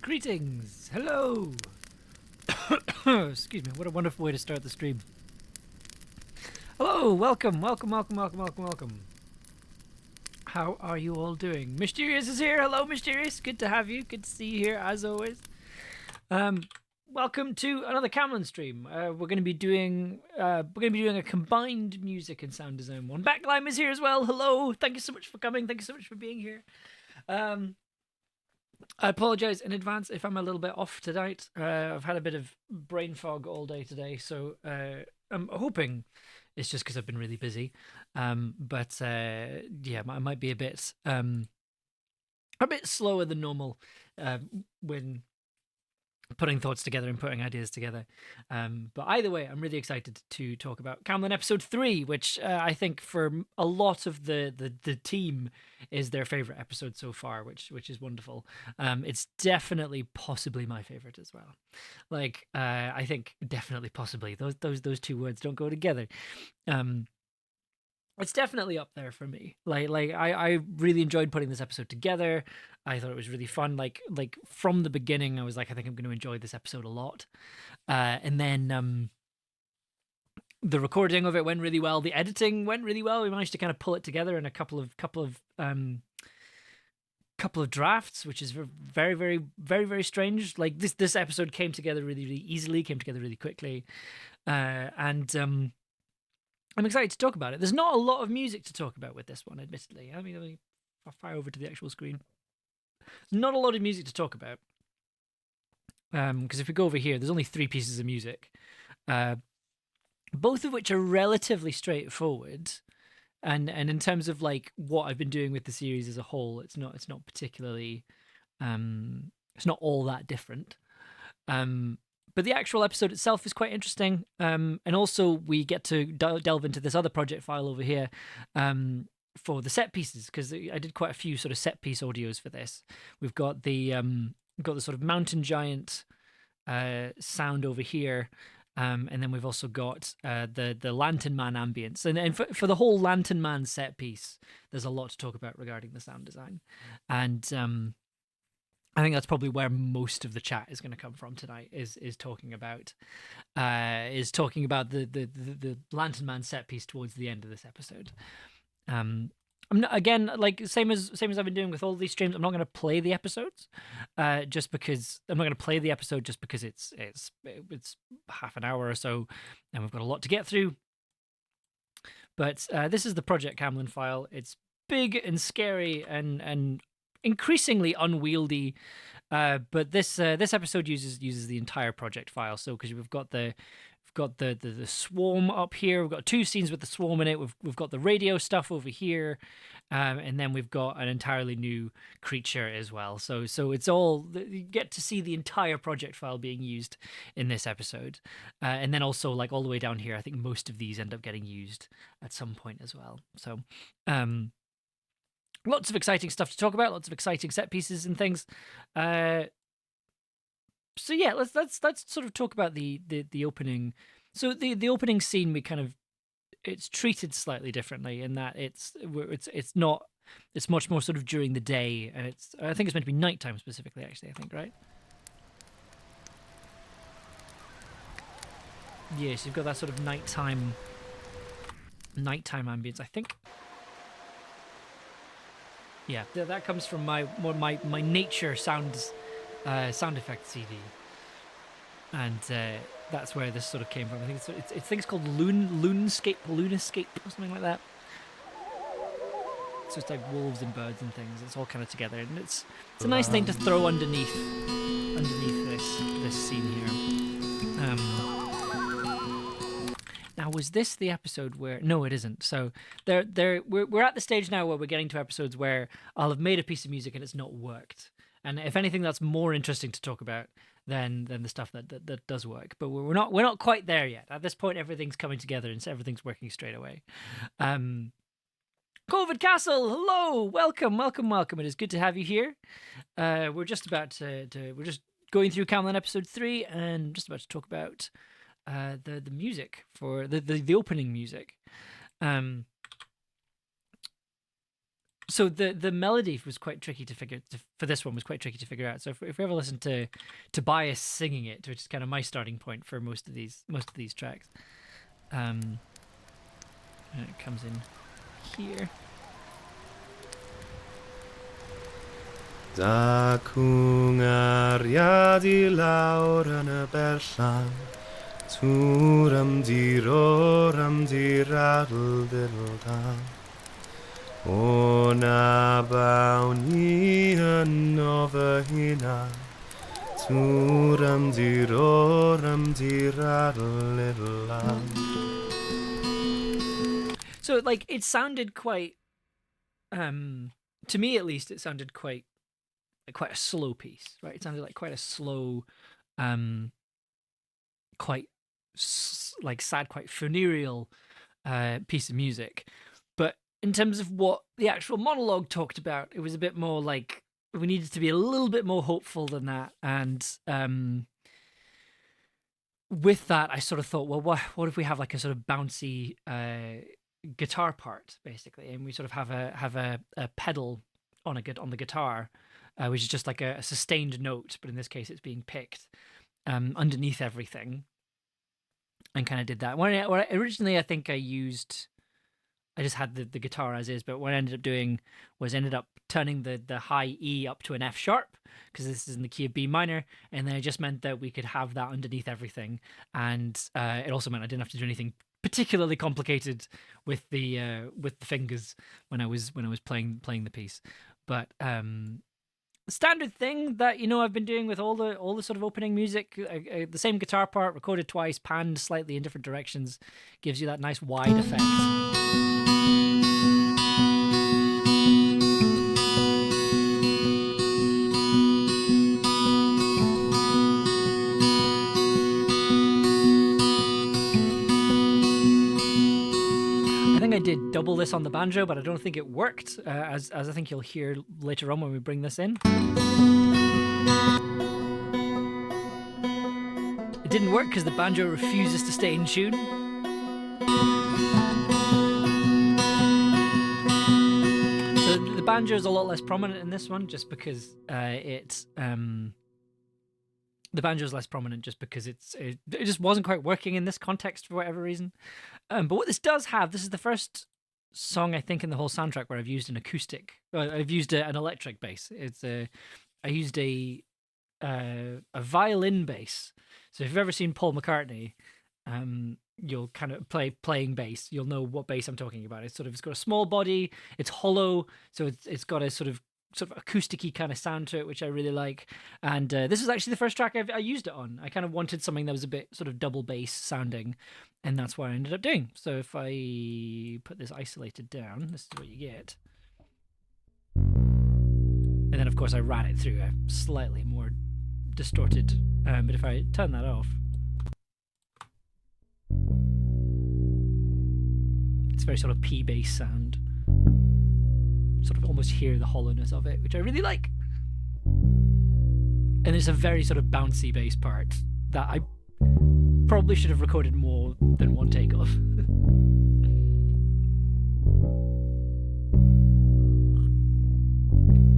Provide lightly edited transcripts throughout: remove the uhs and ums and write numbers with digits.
Greetings. Hello. Excuse me. What a wonderful way to start the stream. Hello. Welcome. Welcome. Welcome. Welcome. Welcome. Welcome. How are you all doing? Mysterious is here. Hello, Mysterious. Good to have you. Good to see you here as always. Welcome to another Camlann stream. We're going to be doing a combined music and sound design one. Backlime is here as well. Hello. Thank you so much for coming. Thank you so much for being here. I apologise in advance if I'm a little bit off tonight. I've had a bit of brain fog all day today, so I'm hoping it's just because I've been really busy. But yeah, I might be a bit slower than normal when putting thoughts together and putting ideas together. But either way, I'm really excited to talk about Camlann episode 3, which I think for a lot of the team is their favorite episode so far, which is wonderful. It's definitely possibly my favorite as well. Like I think definitely possibly those two words don't go together. It's definitely up there for me. Like I really enjoyed putting this episode together. I thought it was really fun. Like from the beginning, I was like, I think I'm going to enjoy this episode a lot. And then the recording of it went really well. The editing went really well. We managed to kind of pull it together in a couple of drafts, which is very, very, very, very strange. Like this episode came together really, really easily, came together really quickly, and I'm excited to talk about it. There's not a lot of music to talk about with this one, admittedly. I mean, I'll fire over to the actual screen. Not a lot of music to talk about. Because if we go over here, there's only 3 pieces of music, both of which are relatively straightforward. And in terms of like what I've been doing with the series as a whole, it's not particularly, it's not all that different. But the actual episode itself is quite interesting. And also we get to delve into this other project file over here for the set pieces, because I did quite a few sort of set piece audios for this. We've got the sort of mountain giant sound over here. And then we've also got the Lantern Man ambience. And for the whole Lantern Man set piece, there's a lot to talk about regarding the sound design. And I think that's probably where most of the chat is going to come from tonight. Is talking about the Lantern Man set piece towards the end of this episode. I'm not, again, like same as I've been doing with all these streams. I'm not going to play the episodes, just because I'm not going to play the episode just because it's half an hour or so, and we've got a lot to get through. But this is the Project Camlann file. It's big and scary and increasingly unwieldy, but this episode uses the entire project file. So because we've got the swarm up here, we've got 2 scenes with the swarm in it. We've got the radio stuff over here, and then we've got an entirely new creature as well. So it's all, you get to see the entire project file being used in this episode, and then also like all the way down here, I think most of these end up getting used at some point as well. So lots of exciting stuff to talk about, lots of exciting set pieces and things. So yeah, let's sort of talk about the opening. So the opening scene, it's treated slightly differently in that it's much more sort of during the day, and I think it's meant to be nighttime specifically, actually, I think, right? Yes, you've got that sort of nighttime ambience, I think. Yeah, that comes from my nature sound effect CD, and that's where this sort of came from. I think it's called Lunescape or something like that. It's just like wolves and birds and things. It's all kind of together, and it's a nice thing to throw underneath this scene here. Now, was this the episode where... No, it isn't. So we're at the stage now where we're getting to episodes where I'll have made a piece of music and it's not worked. And if anything, that's more interesting to talk about than the stuff that does work. But we're not quite there yet. At this point, everything's coming together and everything's working straight away. COVID Castle, hello, welcome. It is good to have you here. We're just about we're just going through Camlann episode 3 and just about to talk about the music for the opening music. So the melody was quite tricky to for this one was quite tricky to figure out. So if we ever listen to Tobias singing it, which is kind of my starting point for most of these tracks, and it comes in here. Da cwngariad I lawr yn y berllan, tŵr am diror am diradl diddle-dan. O na bawn I yno fy hunan, tŵr am diror am diradl diddle-dan. So like it sounded quite, to me at least, it sounded quite a slow piece, right? It sounded like quite a slow, quite like sad, quite funereal piece of music. But in terms of what the actual monologue talked about, it was a bit more like we needed to be a little bit more hopeful than that. And with that, I sort of thought, well, what if we have like a sort of bouncy guitar part, basically, and we sort of have a pedal on the guitar, which is just like a sustained note, but in this case, it's being picked underneath everything, and kind of did that. Originally, I think I just had the guitar as is, but what I ended up doing was turning the high E up to an F sharp, because this is in the key of B minor, and then it just meant that we could have that underneath everything, and it also meant I didn't have to do anything particularly complicated with the fingers when I was playing the piece. But standard thing that I've been doing with all the sort of opening music, the same guitar part recorded twice, panned slightly in different directions, gives you that nice wide effect. I did double this on the banjo, but I don't think it worked, as I think you'll hear later on when we bring this in. It didn't work because the banjo refuses to stay in tune. So the banjo is a lot less prominent in this one, just because the banjo is less prominent just because it just wasn't quite working in this context for whatever reason. But what this does have, this is the first song I think in the whole soundtrack where I've used an acoustic. I've used an electric bass. I used a violin bass. So if you've ever seen Paul McCartney, you'll kind of playing bass. You'll know what bass I'm talking about. It's got a small body. It's hollow, so it's got a sort of acousticy kind of sound to it, which I really like. And this is actually the first track I used it on. I kind of wanted something that was a bit sort of double bass sounding, and that's what I ended up doing. So if I put this isolated down, this is what you get. And then of course I ran it through a slightly more distorted, but if I turn that off, it's very sort of P bass sound. Sort of almost hear the hollowness of it, which I really like. And there's a very sort of bouncy bass part that I probably should have recorded more than one take of.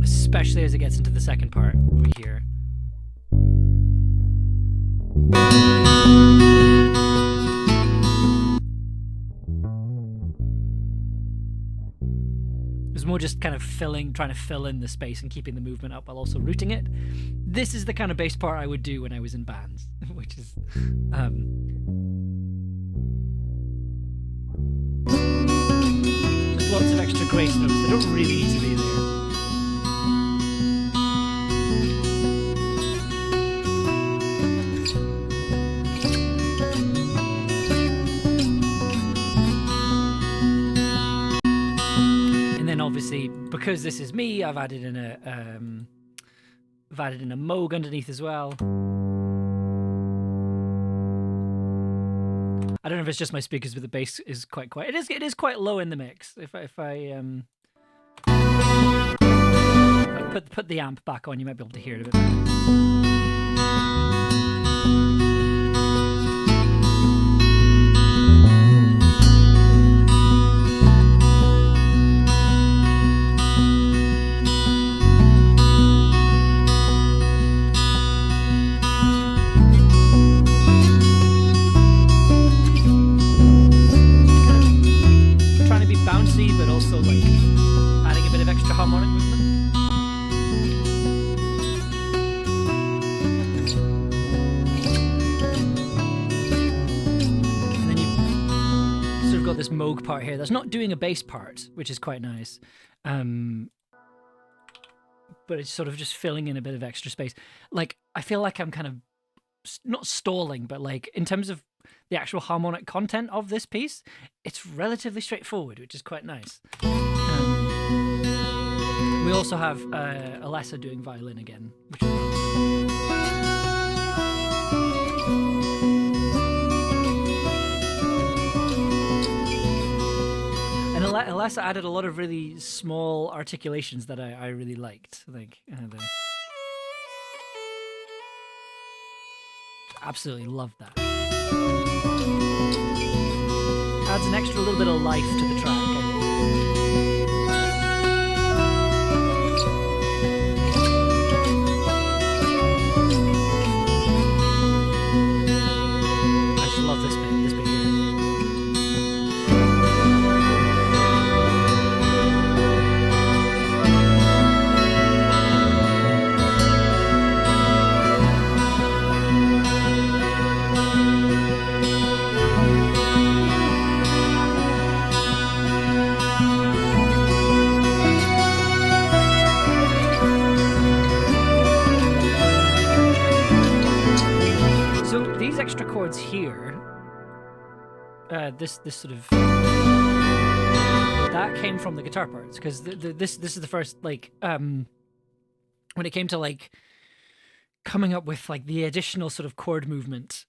Especially as it gets into the second part, we hear. It's more just kind of trying to fill in the space and keeping the movement up while also rooting it. This is the kind of bass part I would do when I was in bands, which is just lots of extra grace notes that don't really need to be there. Obviously, because this is me, I've added in a Moog underneath as well. I don't know if it's just my speakers, but the bass is quite quiet. It is quite low in the mix. If I put the amp back on, you might be able to hear it a bit better. Moog part here that's not doing a bass part, which is quite nice. But it's sort of just filling in a bit of extra space. Like, I feel like I'm kind of not stalling, but like in terms of the actual harmonic content of this piece, it's relatively straightforward, which is quite nice. We also have Alessa doing violin again, which is Alessa added a lot of really small articulations that I really liked. Like, absolutely loved that. Adds an extra little bit of life to the track. I just love this bit here. Extra chords here, this sort of that came from the guitar parts, because this is the first, like, when it came to like coming up with like the additional sort of chord movement.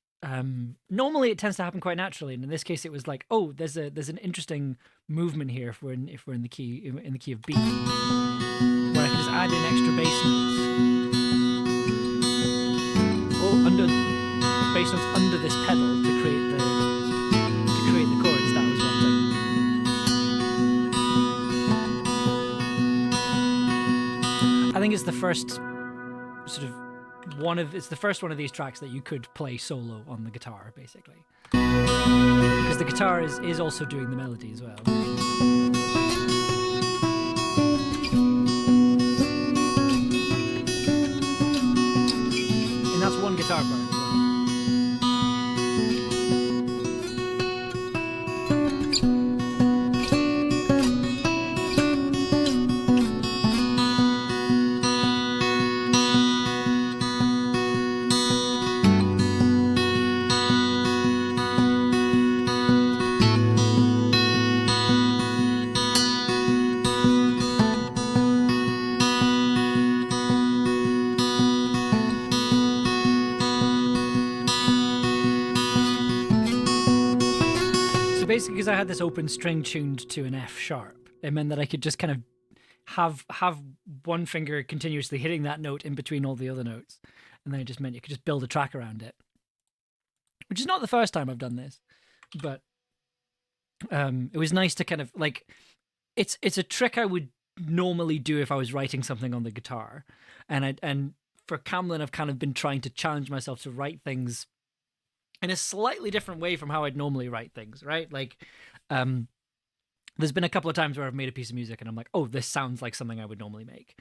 Normally it tends to happen quite naturally, and in this case it was like, oh, there's an interesting movement here if we're in the key of B, where I can just add in extra bass notes. Oh, under bass notes under this pedal to create the chords that I was wanting. I think it's the first sort of it's the first one of these tracks that you could play solo on the guitar, basically, because the guitar is also doing the melody as well. And that's one guitar part. Basically, because I had this open string tuned to an F sharp, it meant that I could just kind of have one finger continuously hitting that note in between all the other notes, and then it just meant you could just build a track around it, which is not the first time I've done this, but it was nice to kind of like, it's a trick I would normally do if I was writing something on the guitar, and for Camlann I've kind of been trying to challenge myself to write things in a slightly different way from how I'd normally write things, right? Like, there's been a couple of times where I've made a piece of music and I'm like, oh, this sounds like something I would normally make.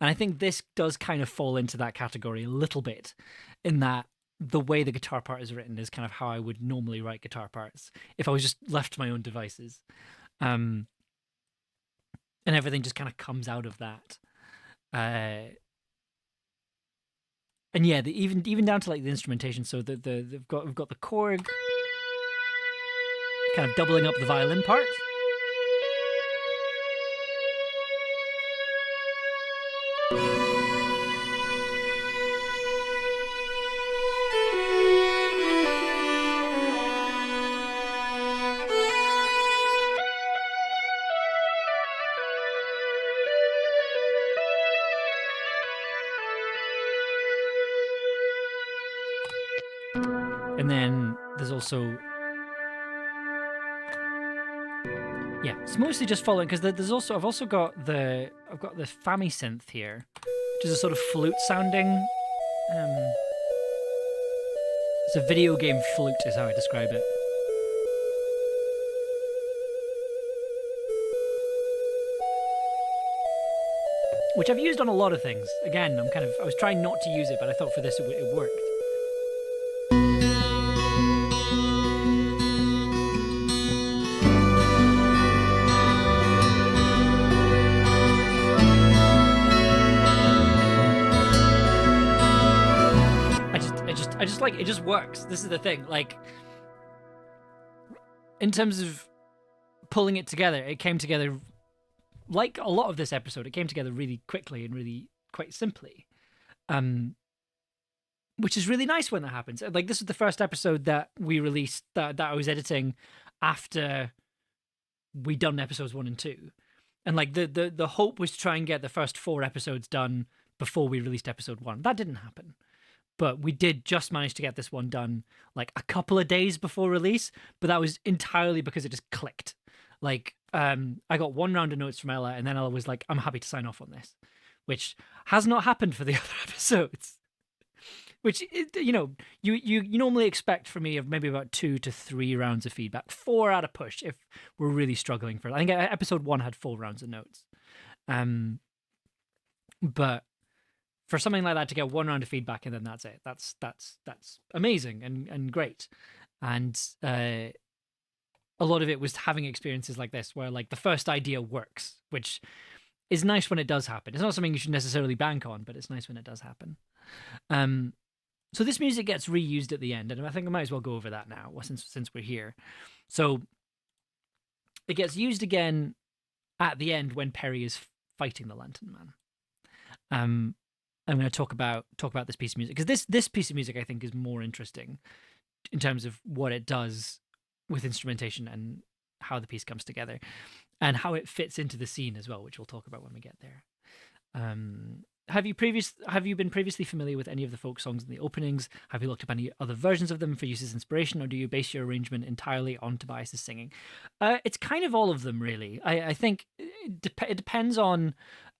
And I think this does kind of fall into that category a little bit, in that the way the guitar part is written is kind of how I would normally write guitar parts if I was just left to my own devices. And everything just kind of comes out of that. And yeah, even down to like the instrumentation. So we've got the chord kind of doubling up the violin part. And then there's also, yeah, it's mostly just following, because there's also I've got the Fami synth here, which is a sort of flute sounding. It's a video game flute, is how I describe it. Which I've used on a lot of things. Again, I was trying not to use it, but I thought for this it worked. just like it just works. This is the thing. Like, in terms of pulling it together, it came together like a lot of this episode. It came together really quickly and really quite simply, which is really nice when that happens. Like, this is the first episode that we released that I was editing after we'd done episodes 1 and 2, and like the hope was to try and get the first 4 episodes done before we released episode 1. That didn't happen. But we did just manage to get this one done like a couple of days before release. But that was entirely because it just clicked. Like, I got 1 round of notes from Ella, and then Ella was like, I'm happy to sign off on this, which has not happened for the other episodes. Which, you know, you normally expect from me of maybe about 2 to 3 rounds of feedback, 4 at a push if we're really struggling for it. I think episode 1 had 4 rounds of notes. But for something like that to get 1 round of feedback and then that's it, that's amazing and great. And a lot of it was having experiences like this where like the first idea works, which is nice when it does happen. It's not something you should necessarily bank on, but it's nice when it does happen. So this music gets reused at the end, and I think I might as well go over that now since we're here. So it gets used again at the end when Perry is fighting the Lantern Man. I'm going to talk about this piece of music because this piece of music I think is more interesting in terms of what it does with instrumentation and how the piece comes together and how it fits into the scene as well, which we'll talk about when we get there. Have you been previously familiar with any of the folk songs in the openings? Have you looked up any other versions of them for use as inspiration, or do you base your arrangement entirely on Tobias's singing? It's kind of all of them, really. I think it depends on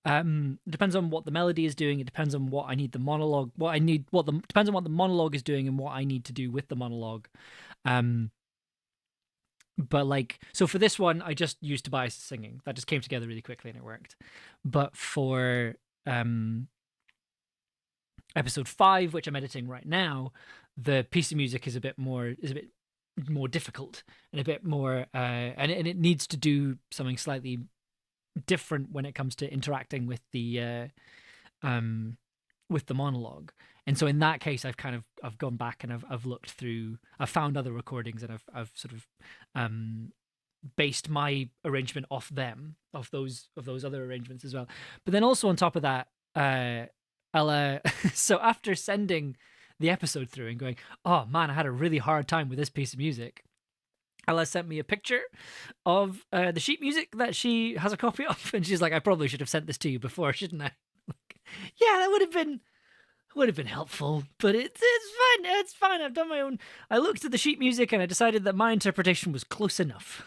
what the melody is doing. It depends on what I need the monologue. Depends on what the monologue is doing and what I need to do with the monologue. But like, so for this one, I just used Tobias's singing. That just came together really quickly and it worked. But for episode 5, which I'm editing right now, the piece of music is a bit more difficult and a bit more and it needs to do something slightly different when it comes to interacting with the monologue. And so in that case, I've gone back and I've looked through, I've found other recordings, and I've sort of based my arrangement off those other arrangements as well. But then also on top of that, Ella, so after sending the episode through and going, oh man, I had a really hard time with this piece of music, Ella sent me a picture of the sheet music that she has a copy of, and she's like, I probably should have sent this to you before, shouldn't I? Yeah, that would have been helpful, but it's fine. It's fine. I've done my own. I looked at the sheet music and I decided that my interpretation was close enough.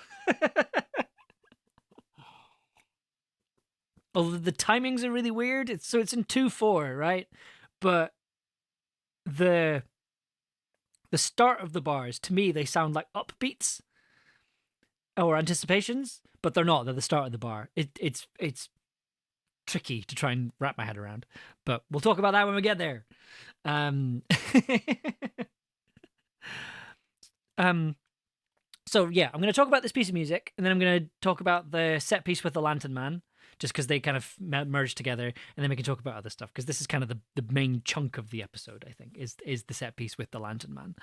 Although the timings are really weird. It's in 2/4, right? But the start of the bars, to me, they sound like upbeats or anticipations, but they're not. They're the start of the bar. It's tricky to try and wrap my head around, but we'll talk about that when we get there. So yeah, I'm going to talk about this piece of music, and then I'm going to talk about the set piece with the Lantern Man, just because they kind of merge together, and then we can talk about other stuff, because this is kind of the main chunk of the episode, I think, is the set piece with the Lantern Man.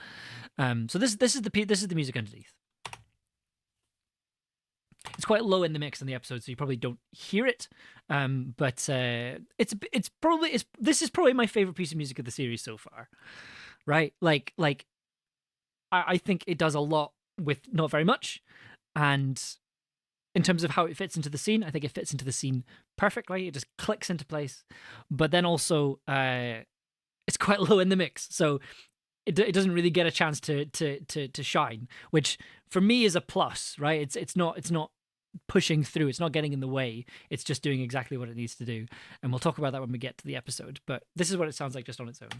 So this is the music underneath. It's quite low in the mix in the episode, so you probably don't hear it. But this is probably my favorite piece of music of the series so far, right? Like I think it does a lot with not very much, and in terms of how it fits into the scene, I think it fits into the scene perfectly. It just clicks into place, but then also it's quite low in the mix, so it doesn't really get a chance to shine, which for me is a plus, right? It's not pushing through, it's not getting in the way, it's just doing exactly what it needs to do, and we'll talk about that when we get to the episode. But this is what it sounds like just on its own.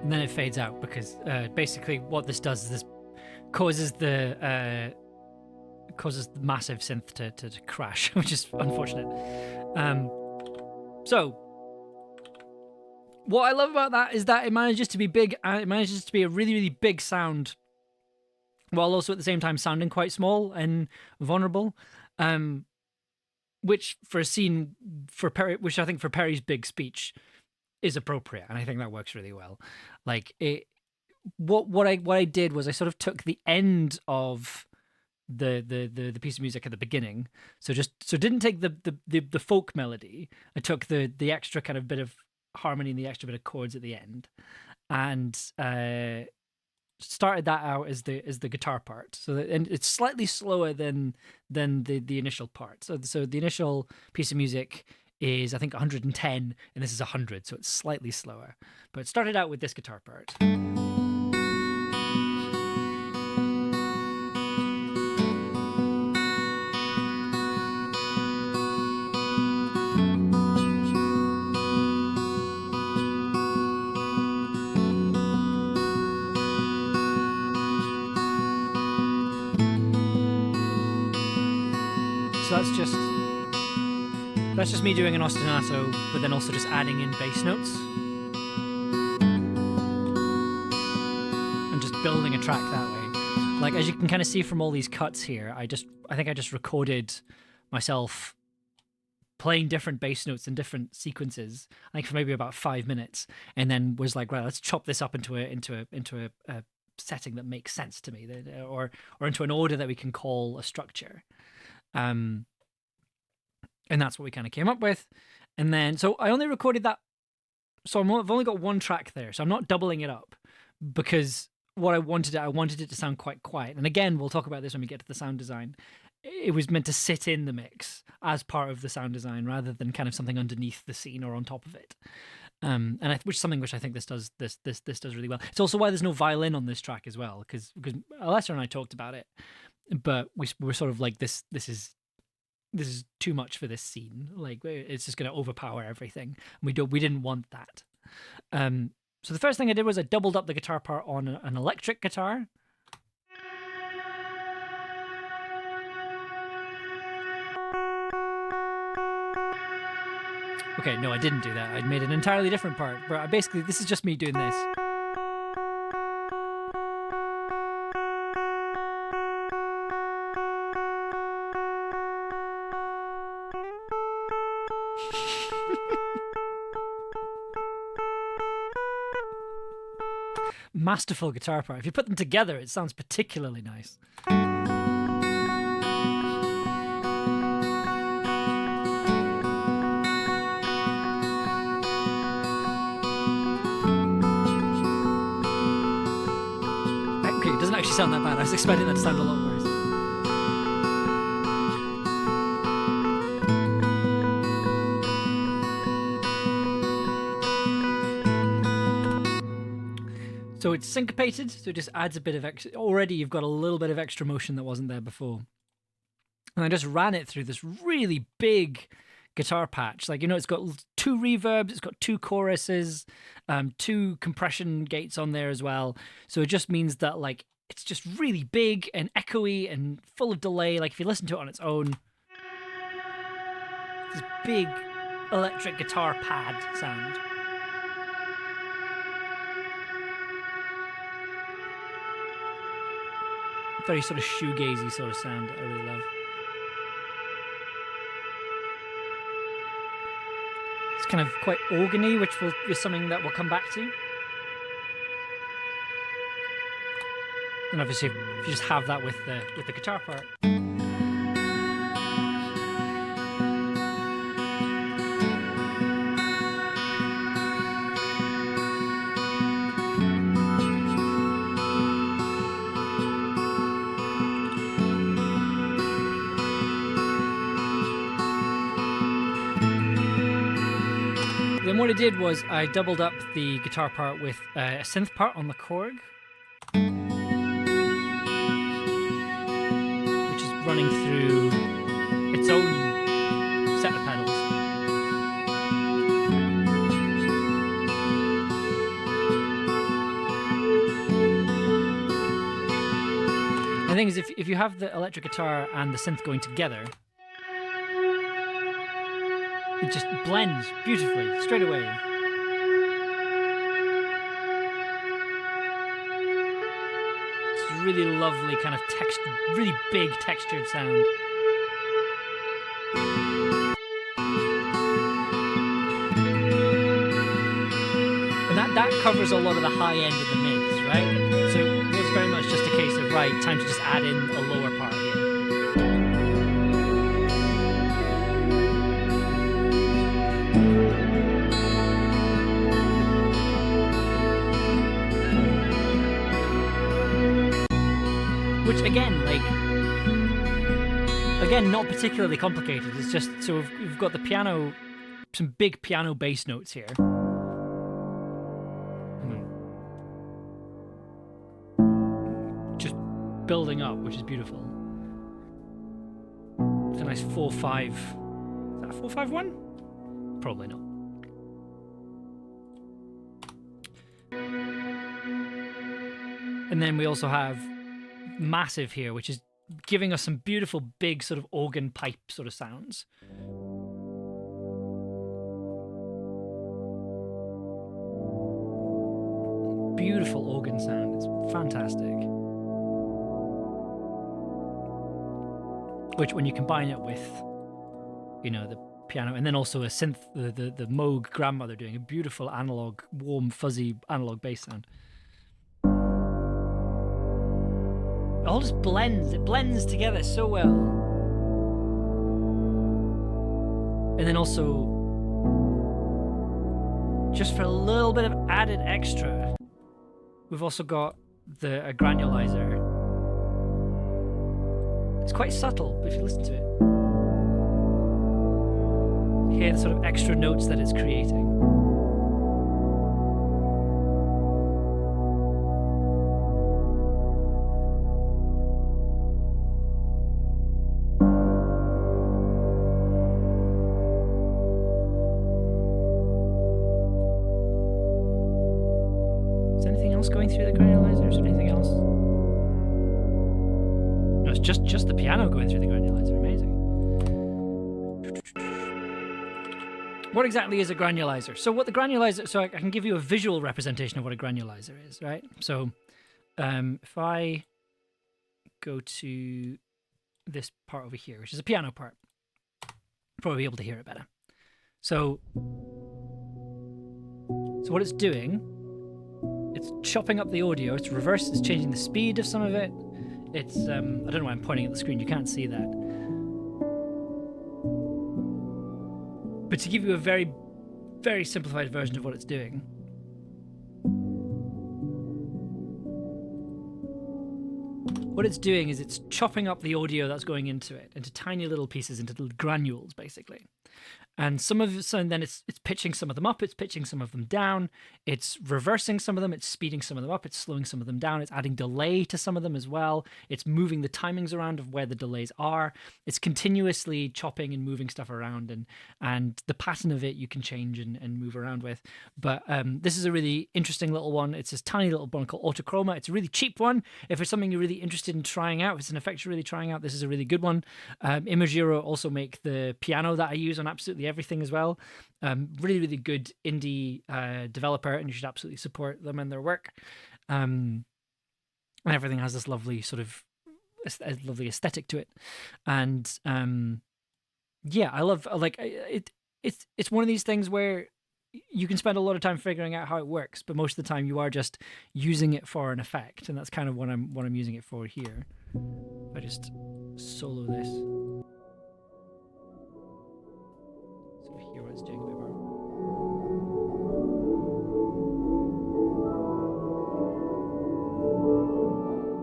and then it fades out because basically what this does is this causes the massive synth to crash, which is unfortunate. So what I love about that is that it manages to be big, and it manages to be a really, really big sound, while also at the same time sounding quite small and vulnerable. Which for a scene for Perry, which I think for Perry's big speech is appropriate, and I think that works really well. Like it, what I did was I sort of took the end of the piece of music at the beginning, so didn't take the folk melody. I took the extra kind of bit of harmony and the extra bit of chords at the end, and started that out as the guitar part. And it's slightly slower than the initial part. So the initial piece of music is I think 110, and this is 100, so it's slightly slower. But it started out with this guitar part. So that's just me doing an ostinato, but then also just adding in bass notes and just building a track that way. Like, as you can kind of see from all these cuts here, I think I just recorded myself playing different bass notes in different sequences, I think for maybe about 5 minutes, and then was like, right, let's chop this up into a setting that makes sense to me, or into an order that we can call a structure. And that's what we kind of came up with. And then, so I only recorded that. So I've only got one track there. So I'm not doubling it up because what I wanted it to sound quite quiet. And again, we'll talk about this when we get to the sound design. It was meant to sit in the mix as part of the sound design rather than kind of something underneath the scene or on top of it. Which is something which I think this does really well. It's also why there's no violin on this track as well, because Alessa and I talked about it, but we were sort of like, this is too much for this scene. Like, it's just going to overpower everything. We didn't want that. So the first thing I did was I doubled up the guitar part on an electric guitar. Okay, no, I didn't do that. I made an entirely different part. But basically, this is just me doing this. Masterful guitar part. If you put them together, it sounds particularly nice. Okay, it doesn't actually sound that bad. I was expecting that to sound a lot worse. So it's syncopated, so it just adds a bit of extra. Already you've got a little bit of extra motion that wasn't there before. And I just ran it through this really big guitar patch. Like, it's got 2 reverbs, it's got 2 choruses, 2 compression gates on there as well. So it just means that, like, it's just really big and echoey and full of delay. Like, if you listen to it on its own, this big electric guitar pad sound. Very sort of shoegazy sort of sound that I really love. It's kind of quite organy, which is something that we'll come back to. And obviously, if you just have that with the guitar part. Then what I did was I doubled up the guitar part with a synth part on the Korg, which is running through its own set of pedals. the thing is, if you have the electric guitar and the synth going together, it just blends beautifully straight away. It's a really lovely kind of really big textured sound. And that covers a lot of the high end of the mix, right? So it was very much just a case of, right, time to just add in a lower part here. Which again, not particularly complicated. It's just, so we've got the piano, some big piano bass notes here. Just building up, which is beautiful. It's a nice 4/5. Is that a 4/5/1? Probably not. And then we also have massive here, which is giving us some beautiful big sort of organ pipe sort of sounds. Beautiful organ sound. It's fantastic. Which, when you combine it with, the piano, and then also a synth, the Moog grandmother doing a beautiful analog, warm, fuzzy analog bass sound. It all just blends. It blends together so well. And then also, just for a little bit of added extra, we've also got a granulizer. It's quite subtle, but if you listen to it, you hear the sort of extra notes that it's creating. Going through the granulizer? Is there anything else? No, it's just the piano going through the granulizer. Amazing. What exactly is a granulizer? So I can give you a visual representation of what a granulizer is, right? So if I go to this part over here, which is a piano part, you'll probably be able to hear it better. So what it's doing, it's chopping up the audio, it's reversed, it's changing the speed of some of it. It's, I don't know why I'm pointing at the screen, you can't see that. But to give you a very, very simplified version of what it's doing, what it's doing is it's chopping up the audio that's going into it, into tiny little pieces, into little granules, basically. And then it's pitching some of them up, it's pitching some of them down, it's reversing some of them, it's speeding some of them up, it's slowing some of them down, it's adding delay to some of them as well, it's moving the timings around of where the delays are, it's continuously chopping and moving stuff around, and the pattern of it you can change and move around with. But this is a really interesting little one. It's this tiny little one called Autochroma. It's a really cheap one. If it's something you're really interested in trying out, if it's an effect you're really trying out, this is a really good one. Imagiro also make the piano that I use on absolutely everything as well. Really, really good indie developer, and you should absolutely support them and their work. And everything has this lovely sort of lovely aesthetic to it. And yeah, I love it. It's one of these things where you can spend a lot of time figuring out how it works, but most of the time you are just using it for an effect, and that's kind of what I'm using it for here. If I just solo this. Hear what it's doing a bit more.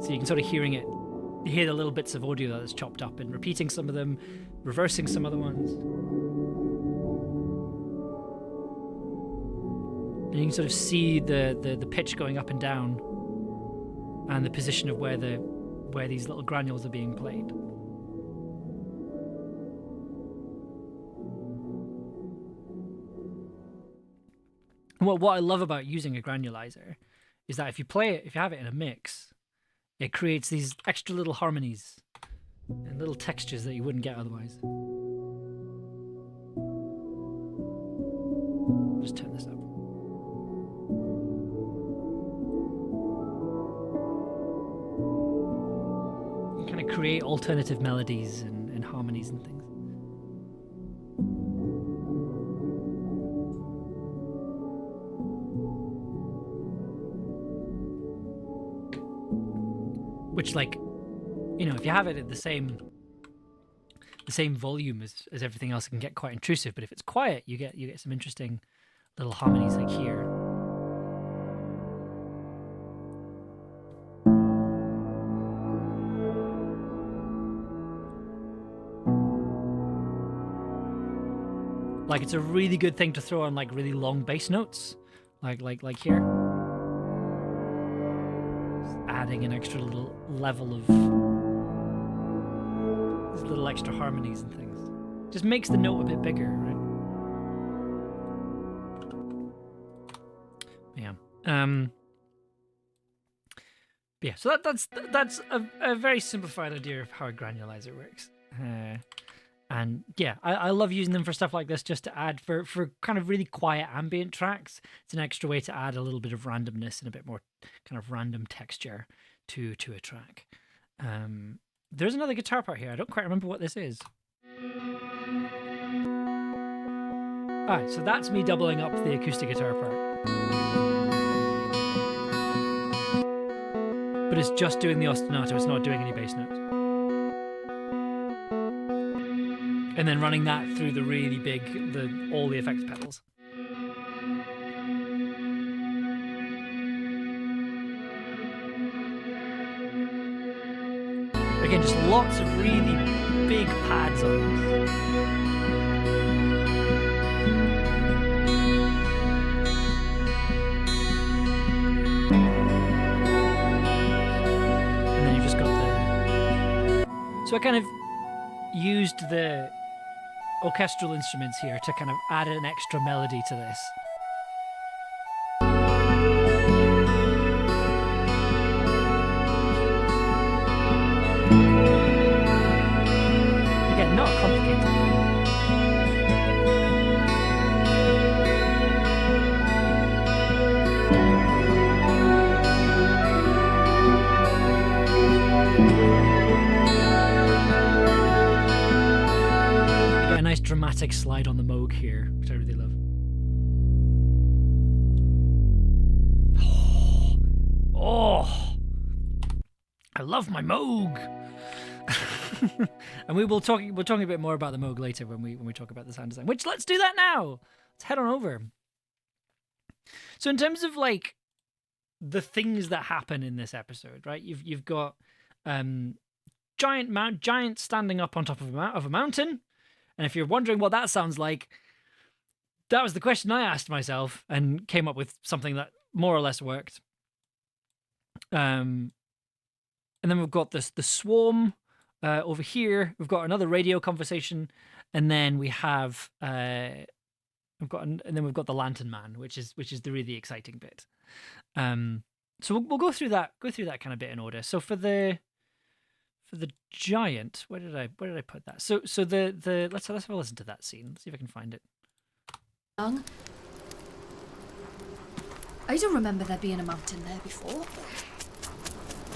So you can sort of hearing it, you hear the little bits of audio that is chopped up and repeating some of them, reversing some other ones. And you can sort of see the pitch going up and down and the position of where these little granules are being played. What I love about using a granulizer is that if you have it in a mix, it creates these extra little harmonies and little textures that you wouldn't get otherwise. Just turn this up. You kind of create alternative melodies and harmonies and things. Which, like, you know, if you have it at the same volume as everything else, it can get quite intrusive. But if it's quiet, you get some interesting little harmonies like here. Like, it's a really good thing to throw on like really long bass notes, like here. Just adding an extra little level of these little extra harmonies and things. Just makes the note a bit bigger, right? Yeah. Yeah. So that's a very simplified idea of how a granulizer works. And yeah, I love using them for stuff like this, just to add for kind of really quiet ambient tracks. It's an extra way to add a little bit of randomness and a bit more kind of random texture to a track. There's another guitar part here. I don't quite remember what this is. Alright, so that's me doubling up the acoustic guitar part. But it's just doing the ostinato, it's not doing any bass notes. And then running that through the really big, all the effects pedals. Again, just lots of really big pads on this. And then you've just got the... So I kind of used the orchestral instruments here to kind of add an extra melody to this. Again, not complicated. Nice dramatic slide on the Moog here, which I really love. Oh, I love my Moog. And we're talking a bit more about the Moog later when we talk about the sound design. Which, let's do that now. Let's head on over. So in terms of like the things that happen in this episode, right? You've got giant standing up on top of a mountain. And if you're wondering what that sounds like, that was the question I asked myself and came up with something that more or less worked. And then we've got the swarm over here. We've got another radio conversation, and then we have we've got the Lantern Man, which is the really exciting bit. So we'll go through that kind of bit in order. So for the giant, where did I put that? So the let's have a listen to that scene. Let's see if I can find it. Young. I don't remember there being a mountain there before.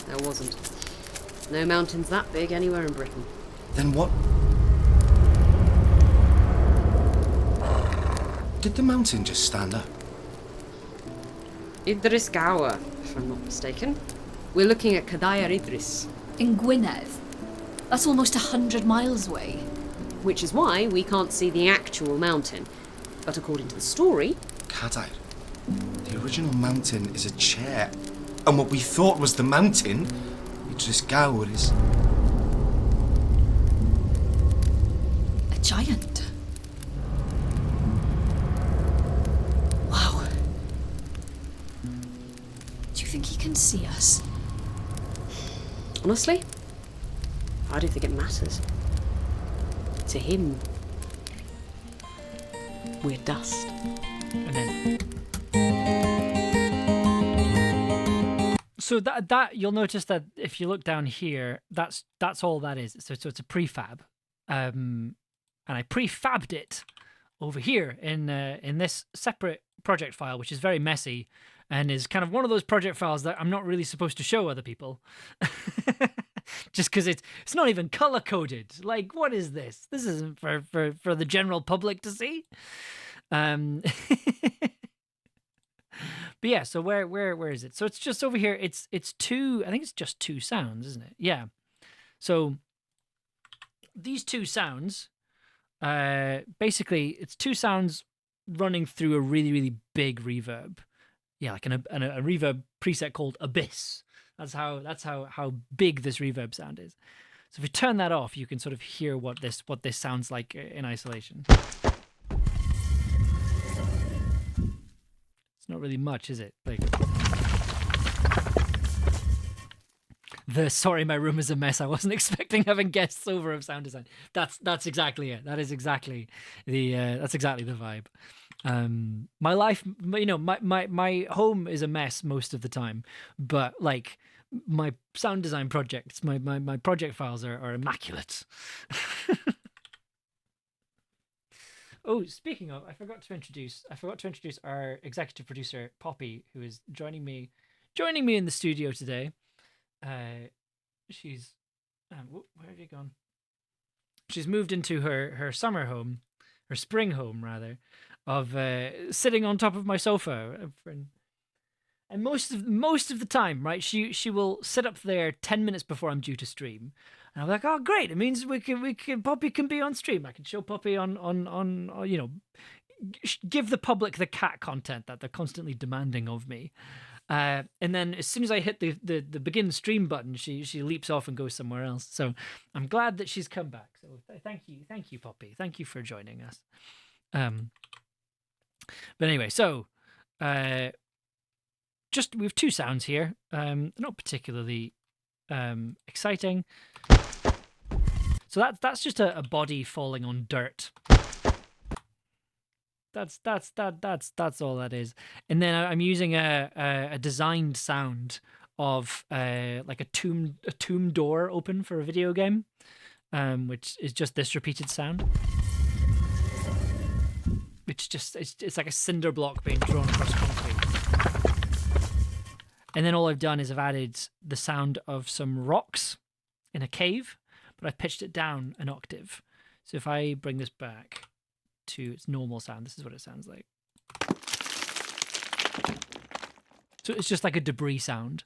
There wasn't. No mountains that big anywhere in Britain. Then what? Did the mountain just stand up? Idris Gower, if I'm not mistaken. We're looking at Cadair Idris. In Gwynedd. That's almost 100 miles away. Which is why we can't see the actual mountain. But according to the story... Cadair. The original mountain is a chair. And what we thought was the mountain, Idris Gower is... a giant. Wow. Do you think he can see us? Honestly, I don't think it matters. To him, we're dust. And then So that you'll notice that if you look down here, that's all that is. So it's a prefab, and I prefabbed it over here in this separate project file, which is very messy, and is kind of one of those project files that I'm not really supposed to show other people, just because it's not even color coded. Like, what is this? This isn't for the general public to see. But yeah, so where is it? So it's just over here. It's two. I think it's just two sounds, isn't it? Yeah. So these two sounds, basically, it's two sounds running through a really, really big reverb. Yeah, like a reverb preset called Abyss. That's how big this reverb sound is. So if we turn that off, you can sort of hear what this sounds like in isolation. It's not really much, is it? Like sorry, my room is a mess. I wasn't expecting having guests over of sound design. That's exactly it. That is exactly the vibe. My life, my home is a mess most of the time, but like my sound design projects, my project files are immaculate. Oh, speaking of, I forgot to introduce our executive producer Poppy, who is joining me in the studio today. She's where have you gone? She's moved into her summer home, her spring home rather, of sitting on top of my sofa. And most of the time, right, she will sit up there 10 minutes before I'm due to stream. And I'm like, oh great, it means we can Poppy can be on stream. I can show Poppy on give the public the cat content that they're constantly demanding of me. And then as soon as I hit the begin stream button, she leaps off and goes somewhere else. So I'm glad that she's come back. So thank you, Poppy. Thank you for joining us. But anyway, so just we have two sounds here. Not particularly exciting. So that's just a body falling on dirt. That's all that is. And then I'm using a designed sound of like a tomb door open for a video game, which is just this repeated sound. It's like a cinder block being drawn across concrete. And then all I've done is I've added the sound of some rocks in a cave, but I've pitched it down an octave. So if I bring this back to its normal sound, this is what it sounds like. So it's just like a debris sound,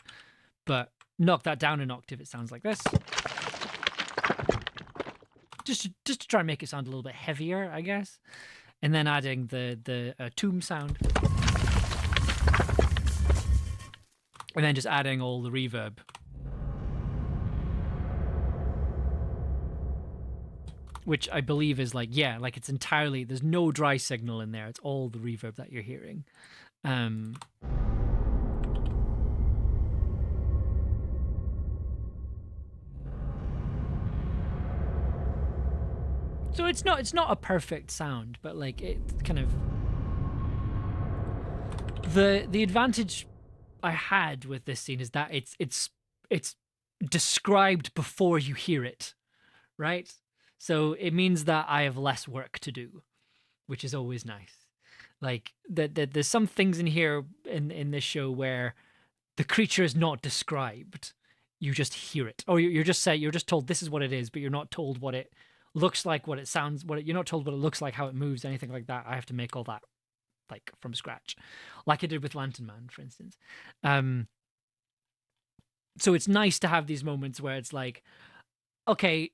but knock that down an octave, it sounds like this. Just to try and make it sound a little bit heavier, I guess. And then adding the tomb sound. And then just adding all the reverb. Which I believe is like it's entirely, there's no dry signal in there. It's all the reverb that you're hearing. So it's not a perfect sound, but like it kind of the advantage I had with this scene is that it's described before you hear it, right? So it means that I have less work to do, which is always nice. Like there's some things in here in this show where the creature is not described. You just hear it, or you're just told this is what it is, but you're not told what it looks like, what it sounds, you're not told what it looks like, how it moves, anything like that. I have to make all that like from scratch, like I did with Lantern Man, for instance. So it's nice to have these moments where it's like, okay,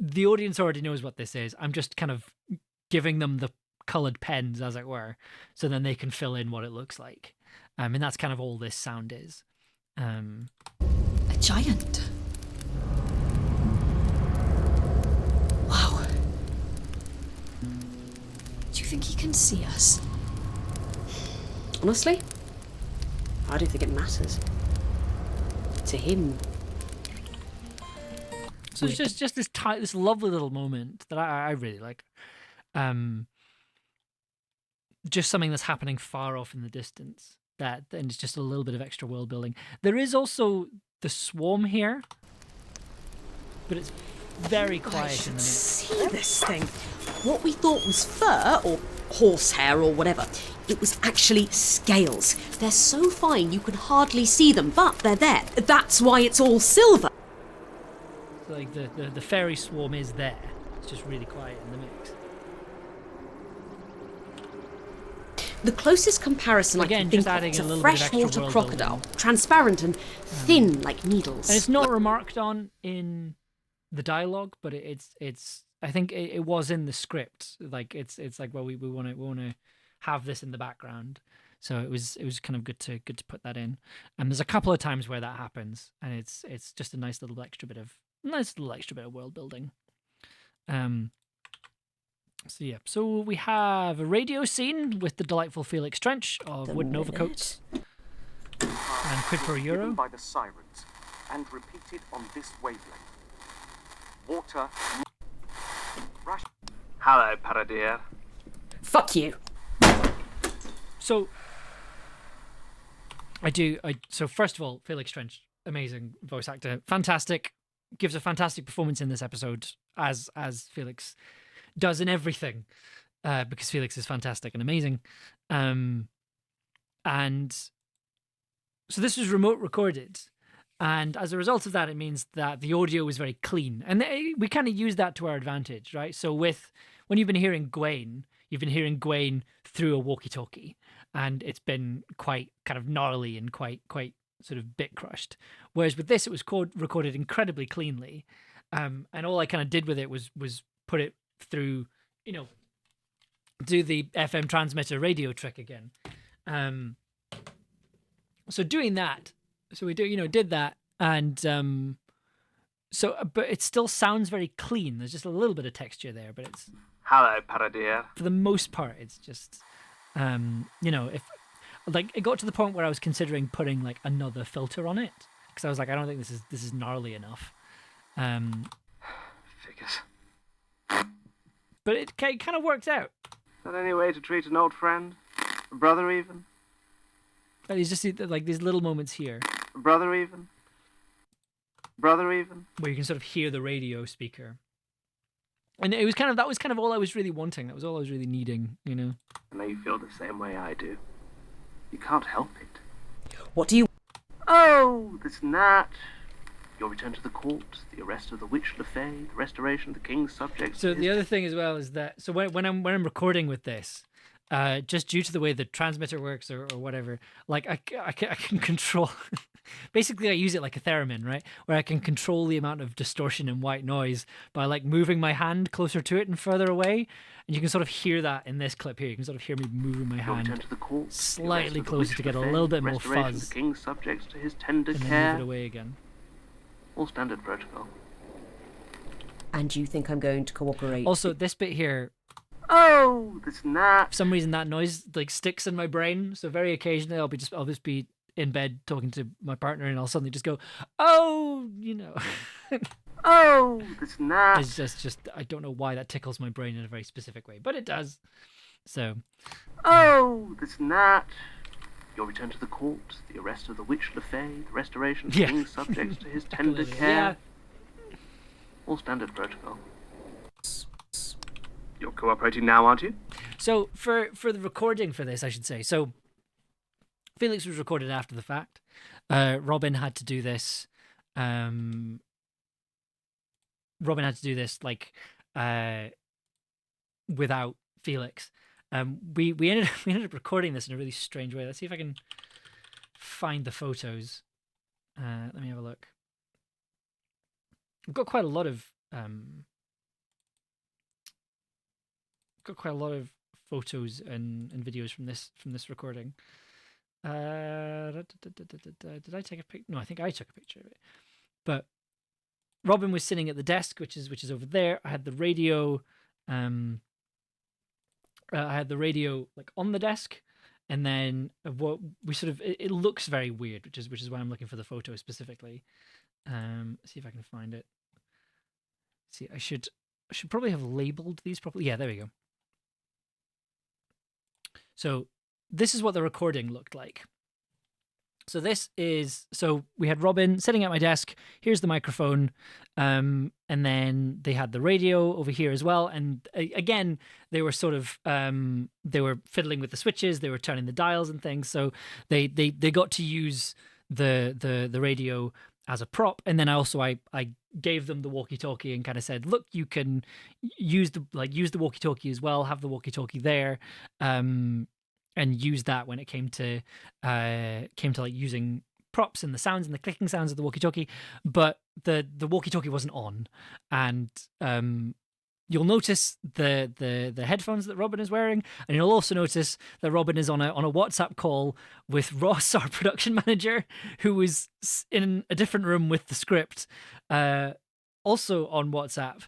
the audience already knows what this is. I'm just kind of giving them the colored pens, as it were, so then they can fill in what it looks like. And that's kind of all this sound is. A giant. Wow. Do you think he can see us? Honestly, I don't think it matters. To him. So it's just this lovely little moment that I really like. Just something that's happening far off in the distance. and it's just a little bit of extra world building. There is also the swarm here, but it's very I quiet in should the mix. see this thing. What we thought was fur or horsehair or whatever, it was actually scales. They're so fine you can hardly see them, but they're there. That's why it's all silver. So, like the fairy swarm is there. It's just really quiet in the mix. The closest comparison Again, I can just think of adding is a a little bit of extra freshwater world crocodile, building. transparent and thin like needles. And it's not remarked on in the dialogue, but it's I think it was in the script. Like it's like, well, we want to have this in the background, so it was kind of good to put that in. And there's a couple of times where that happens, and it's just a nice little extra bit of world building. So yeah, so we have a radio scene with the delightful Felix Trench of Wooden Overcoats and Quid Pro Given Euro. by the sirens and repeated on this wavelength. Water. Hello, Paradeer. Fuck you. So so first of all, Felix Trench, amazing voice actor, fantastic, gives a fantastic performance in this episode as Felix does in everything, because Felix is fantastic and amazing. And so this was remote recorded, and as a result of that, it means that the audio was very clean, and we kind of use that to our advantage, right? So when you've been hearing Gwaine, you've been hearing Gwaine through a walkie-talkie, and it's been quite kind of gnarly and quite sort of bit crushed. Whereas with this, it was recorded incredibly cleanly, and all I kind of did with it was put it through, do the FM transmitter radio trick again. So doing that, so we did that, and but it still sounds very clean. There's just a little bit of texture there, but it's, Hello, Paradeer. for the most part, it's just, if like it got to the point where I was considering putting like another filter on it, because I was like, I don't think this is gnarly enough. Figures. But it kind of worked out. Is that any way to treat an old friend? A brother even? But it's just like these little moments here A brother even? Brother even? where you can sort of hear the radio speaker. And that was kind of all I was really wanting. That was all I was really needing, I know you feel the same way I do. You can't help it. What do you... Oh, this and that. Your return to the court, the arrest of the witch LeFay, the restoration of the king's subjects. So the other thing as well is that, so when I'm recording with this, just due to the way the transmitter works or whatever, like I can control. Basically, I use it like a theremin, right? Where I can control the amount of distortion and white noise by like moving my hand closer to it and further away, and you can sort of hear that in this clip here. You can sort of hear me moving my Your return hand to the court, slightly the arrest of the closer witch to get a LeFay, little bit more restoration of fuzz, the king's subjects to his tender and then care. move it away again. All standard protocol. And you think I'm going to cooperate? Also, this bit here, Oh, this and that. for some reason that noise like sticks in my brain. So very occasionally I'll just be in bed talking to my partner, and I'll suddenly just go, oh, Oh, this and that. It's just I don't know why that tickles my brain in a very specific way, but it does. So Oh, this and that. Your return to the court, the arrest of the witch LeFay, the restoration of the Yeah. king's subjects to his tender yeah, care. All standard protocol. You're cooperating now, aren't you? so for the recording for this, I should say. So Felix was recorded after the fact. Robin had to do this. Robin had to do this like without Felix. We ended up recording this in a really strange way. Let's see if I can find the photos. Let me have a look. We've got quite a lot of photos and videos from this recording. Did I take a picture? No, I think I took a picture of it. But Robin was sitting at the desk, which is over there. I had the radio. I had the radio like on the desk, and then what we sort of it looks very weird, which is why I'm looking for the photo specifically. See if I can find it. See, I should probably have labeled these properly. Yeah, there we go. So this is what the recording looked like. So we had Robin sitting at my desk. Here's the microphone, and then they had the radio over here as well. And again, they were sort of they were fiddling with the switches. They were turning the dials and things. So they got to use the radio as a prop. And then I gave them the walkie-talkie and kind of said, look, you can use the walkie-talkie as well. Have the walkie-talkie there. And use that when it came to like using props and the sounds and the clicking sounds of the walkie-talkie, but the walkie-talkie wasn't on, and you'll notice the headphones that Robin is wearing, and you'll also notice that Robin is on a WhatsApp call with Ross, our production manager, who was in a different room with the script, also on WhatsApp.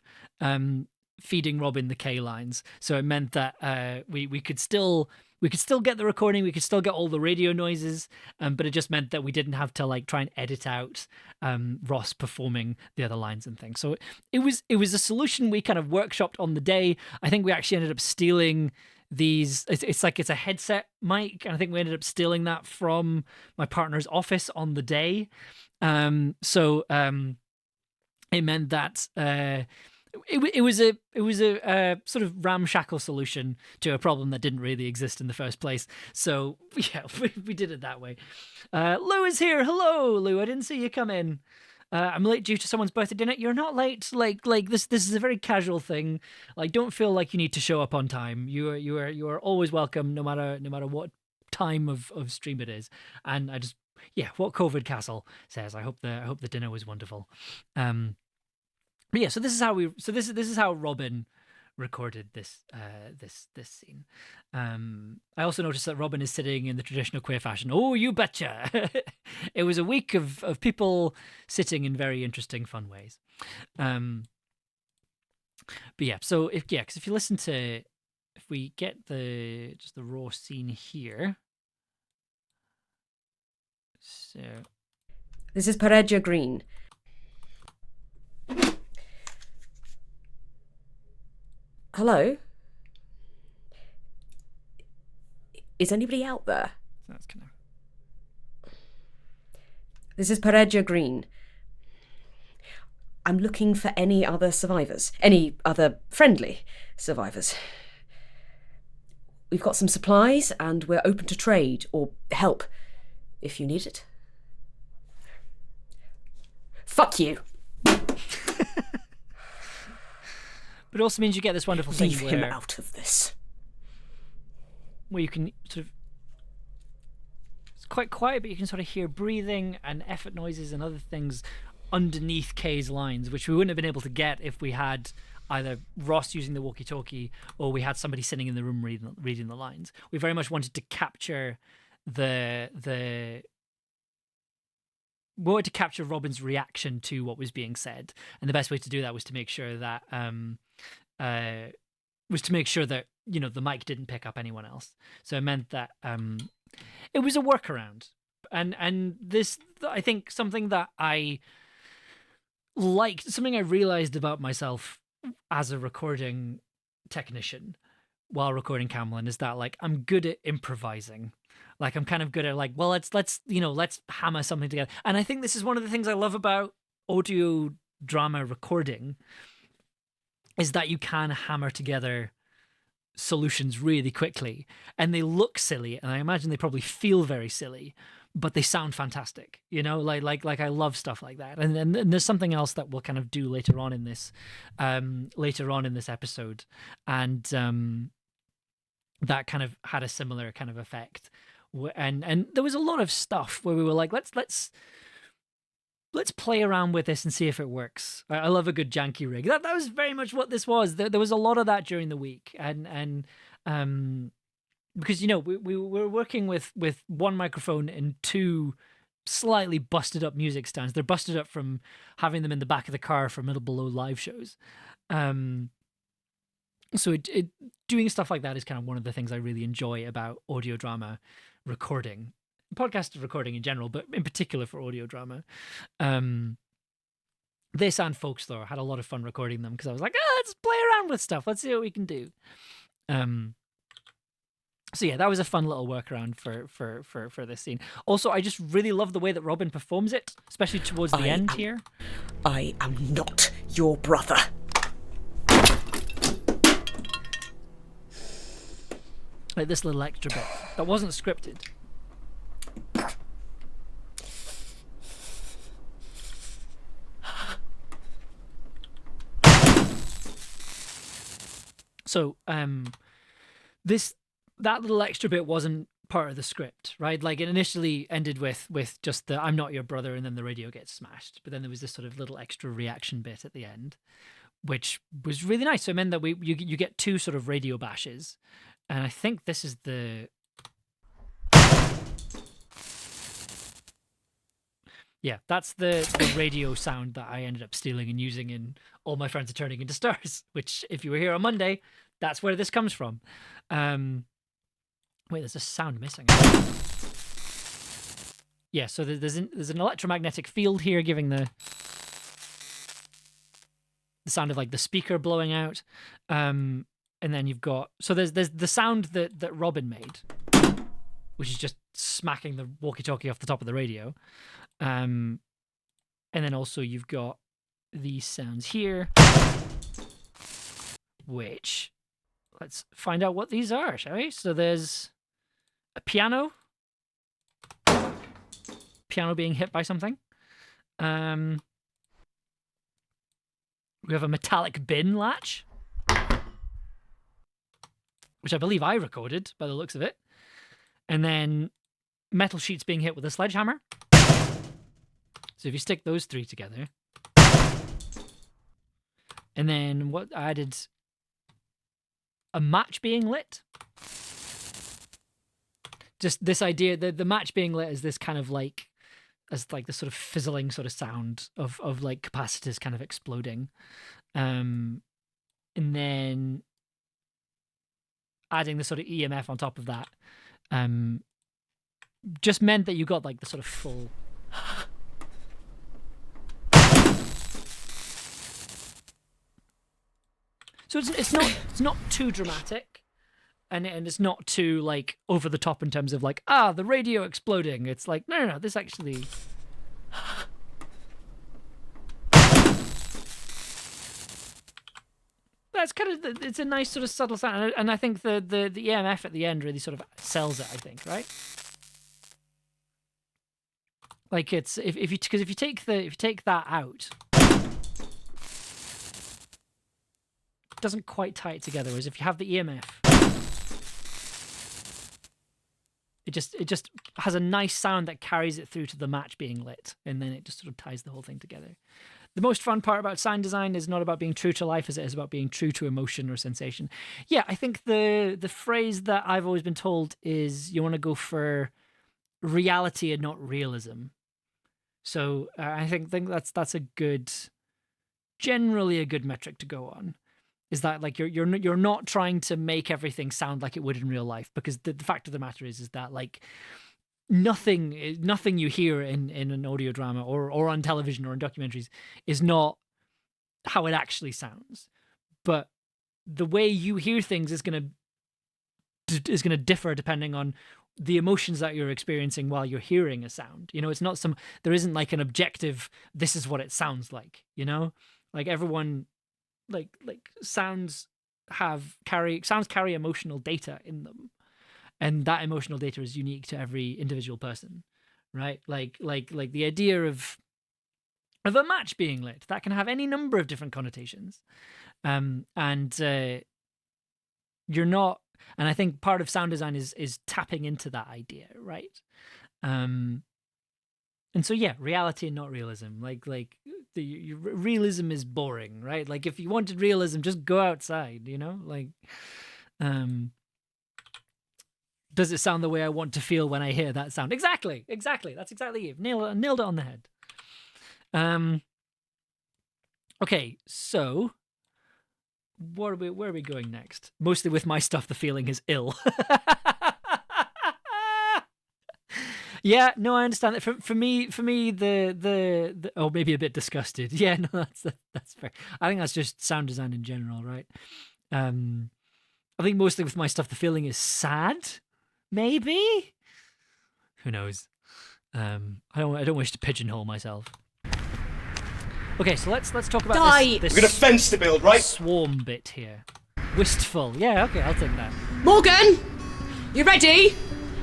Feeding Robin the K lines, so it meant that we could still get the recording, we could still get all the radio noises, but it just meant that we didn't have to like try and edit out Ross performing the other lines and things. So it was a solution we kind of workshopped on the day. I think we actually ended up stealing these. It's a headset mic, and I think we ended up stealing that from my partner's office on the day. So it meant that. It was a sort of ramshackle solution to a problem that didn't really exist in the first place. So yeah, we did it that way. Lou is here. Hello, Lou. I didn't see you come in. I'm late due to someone's birthday dinner. You're not late. Like this is a very casual thing. Like, don't feel like you need to show up on time. You are always welcome, no matter what time of stream it is. And what COVID Castle says. I hope the dinner was wonderful. But yeah, so this is how Robin recorded this scene. I also noticed that Robin is sitting in the traditional queer fashion. Oh, you betcha! It was a week of people sitting in very interesting, fun ways. But yeah, so if you listen to, if we get the raw scene here. So This is Peregia Green. Hello? Is anybody out there? that's kind of. This is Peregia Green. I'm looking for any other survivors. Any other friendly survivors. We've got some supplies and we're open to trade or help if you need it. Fuck you. But it also means you get this wonderful thing Leave him out of this. Where you can sort of, it's quite quiet, but you can sort of hear breathing and effort noises and other things underneath Kay's lines, which we wouldn't have been able to get if we had either Ross using the walkie-talkie or we had somebody sitting in the room reading the lines. We very much wanted to capture Robin's reaction to what was being said, and the best way to do that was to make sure that the mic didn't pick up anyone else. So it meant that it was a workaround, and this, I think, something that I liked, something I realized about myself as a recording technician while recording Camlann is that, like, I'm good at improvising. Like, I'm kind of good at, like, well, let's hammer something together. And I think this is one of the things I love about audio drama recording, is that you can hammer together solutions really quickly, and they look silly, and I imagine they probably feel very silly, but they sound fantastic. Like I love stuff like that. And there's something else that we'll kind of do later on in this episode, and that kind of had a similar kind of effect. And there was a lot of stuff where we were like, let's play around with this and see if it works. I love a good janky rig. That was very much what this was. There was a lot of that during the week, and because we were working with one microphone and two slightly busted up music stands. They're busted up from having them in the back of the car for Middle Below live shows. So doing stuff like that is kind of one of the things I really enjoy about audio drama recording, podcast recording in general, but in particular for audio drama. This and Folklore had a lot of fun recording them because I was like, let's play around with stuff. Let's see what we can do. So yeah, that was a fun little workaround for this scene. Also, I just really love the way that Robin performs it, especially towards the end here. I am not your brother. Like this little extra bit that wasn't scripted. So that little extra bit wasn't part of the script, right? Like it initially ended with just the "I'm not your brother" and then the radio gets smashed. But then there was this sort of little extra reaction bit at the end, which was really nice. So it meant that you get two sort of radio bashes, and I think this is the that's the radio sound that I ended up stealing and using in All My Friends Are Turning Into Stars, which if you were here on Monday, that's where this comes from. Wait, there's a sound missing. Yeah, so there's an electromagnetic field here giving the sound of like the speaker blowing out. And then you've got there's the sound that Robin made, which is just smacking the walkie-talkie off the top of the radio. And then also you've got these sounds here, which let's find out what these are, shall we? So there's a piano being hit by something. We have a metallic bin latch, which I believe I recorded by the looks of it. And then metal sheets being hit with a sledgehammer. So if you stick those three together, and then what I added, a match being lit. Just this idea that the match being lit is this kind of like, as like the sort of fizzling sort of sound of like capacitors kind of exploding. And then adding the sort of EMF on top of that just meant that you got like the sort of full so it's not too dramatic, and it's not too like over the top in terms of like the radio exploding. It's like no, this actually that's kind of it's a nice sort of subtle sound, and I think the EMF at the end really sort of sells it. I think, right? Like it's if you take that out, it doesn't quite tie it together. Whereas if you have the EMF, it just has a nice sound that carries it through to the match being lit, and then it just sort of ties the whole thing together. The most fun part about sound design is not about being true to life as it is about being true to emotion or sensation. Yeah, I think the phrase that I've always been told is you want to go for reality and not realism. So I think that's generally a good metric to go on. Is that like you're not trying to make everything sound like it would in real life, because the fact of the matter is that like nothing you hear in an audio drama or on television or in documentaries is not how it actually sounds, but the way you hear things is gonna differ depending on the emotions that you're experiencing while you're hearing a sound. You know, it's not there isn't like an objective, this is what it sounds like, you know? Like everyone, like sounds carry emotional data in them. And that emotional data is unique to every individual person, right? Like the idea of a match being lit, that can have any number of different connotations. You're not, and I think part of sound design is tapping into that idea, right? And so yeah, reality and not realism. Like realism is boring, right? Like if you wanted realism, just go outside, you know? Like, does it sound the way I want to feel when I hear that sound? Exactly. That's exactly it. Nailed it on the head. Okay, so where are we going next? Mostly with my stuff, the feeling is ill. Yeah, no, I understand that. For me, the oh, maybe a bit disgusted. Yeah, no, that's fair. I think that's just sound design in general, right? I think mostly with my stuff, the feeling is sad. Maybe. Who knows? I don't wish to pigeonhole myself. Okay, so let's talk about this We've got a fence to build, right? swarm bit here. Wistful. Yeah, okay, I'll take that. Morgan, you ready?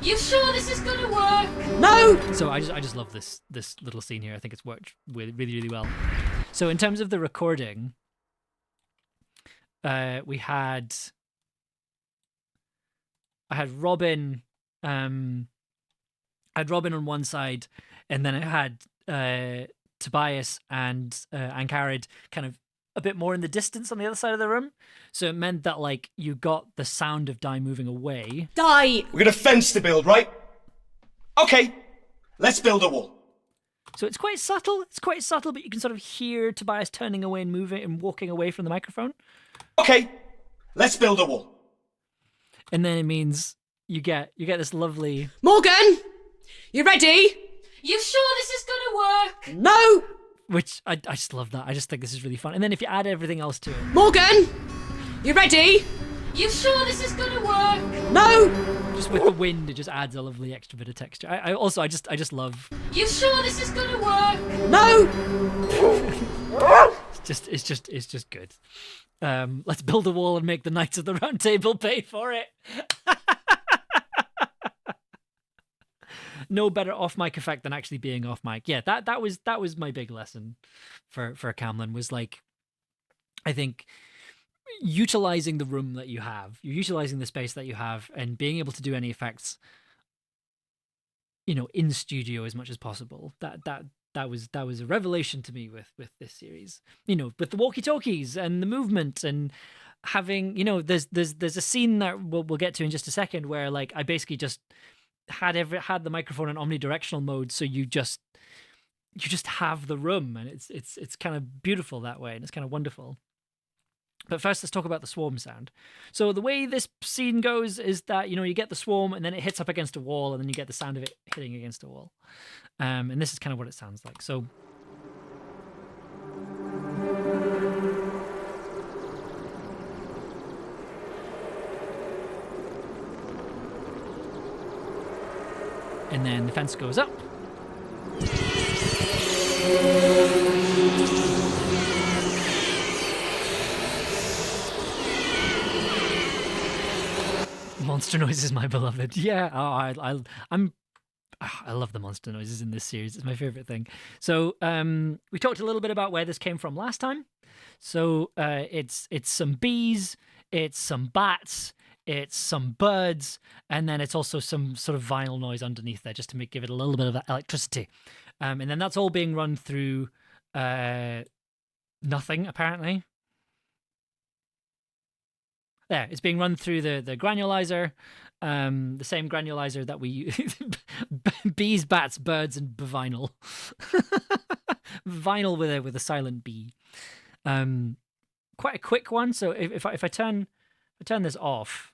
You sure this is gonna work? No. So I just love this little scene here. I think it's worked really, really well. So in terms of the recording, I had Robin on one side, and then I had Tobias and Ankarid kind of a bit more in the distance on the other side of the room. So it meant that like you got the sound of Di moving away. Di. We've got a fence to build, right? Okay, let's build a wall. So it's quite subtle. It's quite subtle, but you can sort of hear Tobias turning away and moving and walking away from the microphone. Okay, let's build a wall. And then it means you get this lovely. Morgan, you ready? You sure this is gonna work? No. Which I just love that. I just think this is really fun. And then if you add everything else to it. Morgan, you ready? You sure this is gonna work? No. Just with the wind, it just adds a lovely extra bit of texture. I just love. You sure this is gonna work? No. It's just good. Let's build a wall and make the Knights of the Round Table pay for it. No better off mic effect than actually being off mic. Yeah, that was my big lesson for Camlann, was like, I think utilizing the room that you have, you're utilizing the space that you have, and being able to do any effects, in studio as much as possible. That was a revelation to me with this series. With the walkie-talkies and the movement and having, there's a scene that we'll get to in just a second where like I basically just had the microphone in omnidirectional mode, so you just have the room, and it's kind of beautiful that way, and it's kind of wonderful. But first, let's talk about the swarm sound. So the way this scene goes is that you get the swarm, and then it hits up against a wall, and then you get the sound of it hitting against a wall. And this is kind of what it sounds like. So. And then the fence goes up. Monster noises, my beloved. Yeah, I love the monster noises in this series. It's my favorite thing. So we talked a little bit about where this came from last time. So it's some bees, it's some bats, it's some birds, and then it's also some sort of vinyl noise underneath there just to give it a little bit of electricity. And then that's all being run through nothing, apparently. There, it's being run through the granulizer, the same granulizer that we use. Bees, bats, birds, and vinyl. Vinyl with a silent B. Quite a quick one. So if I turn this off.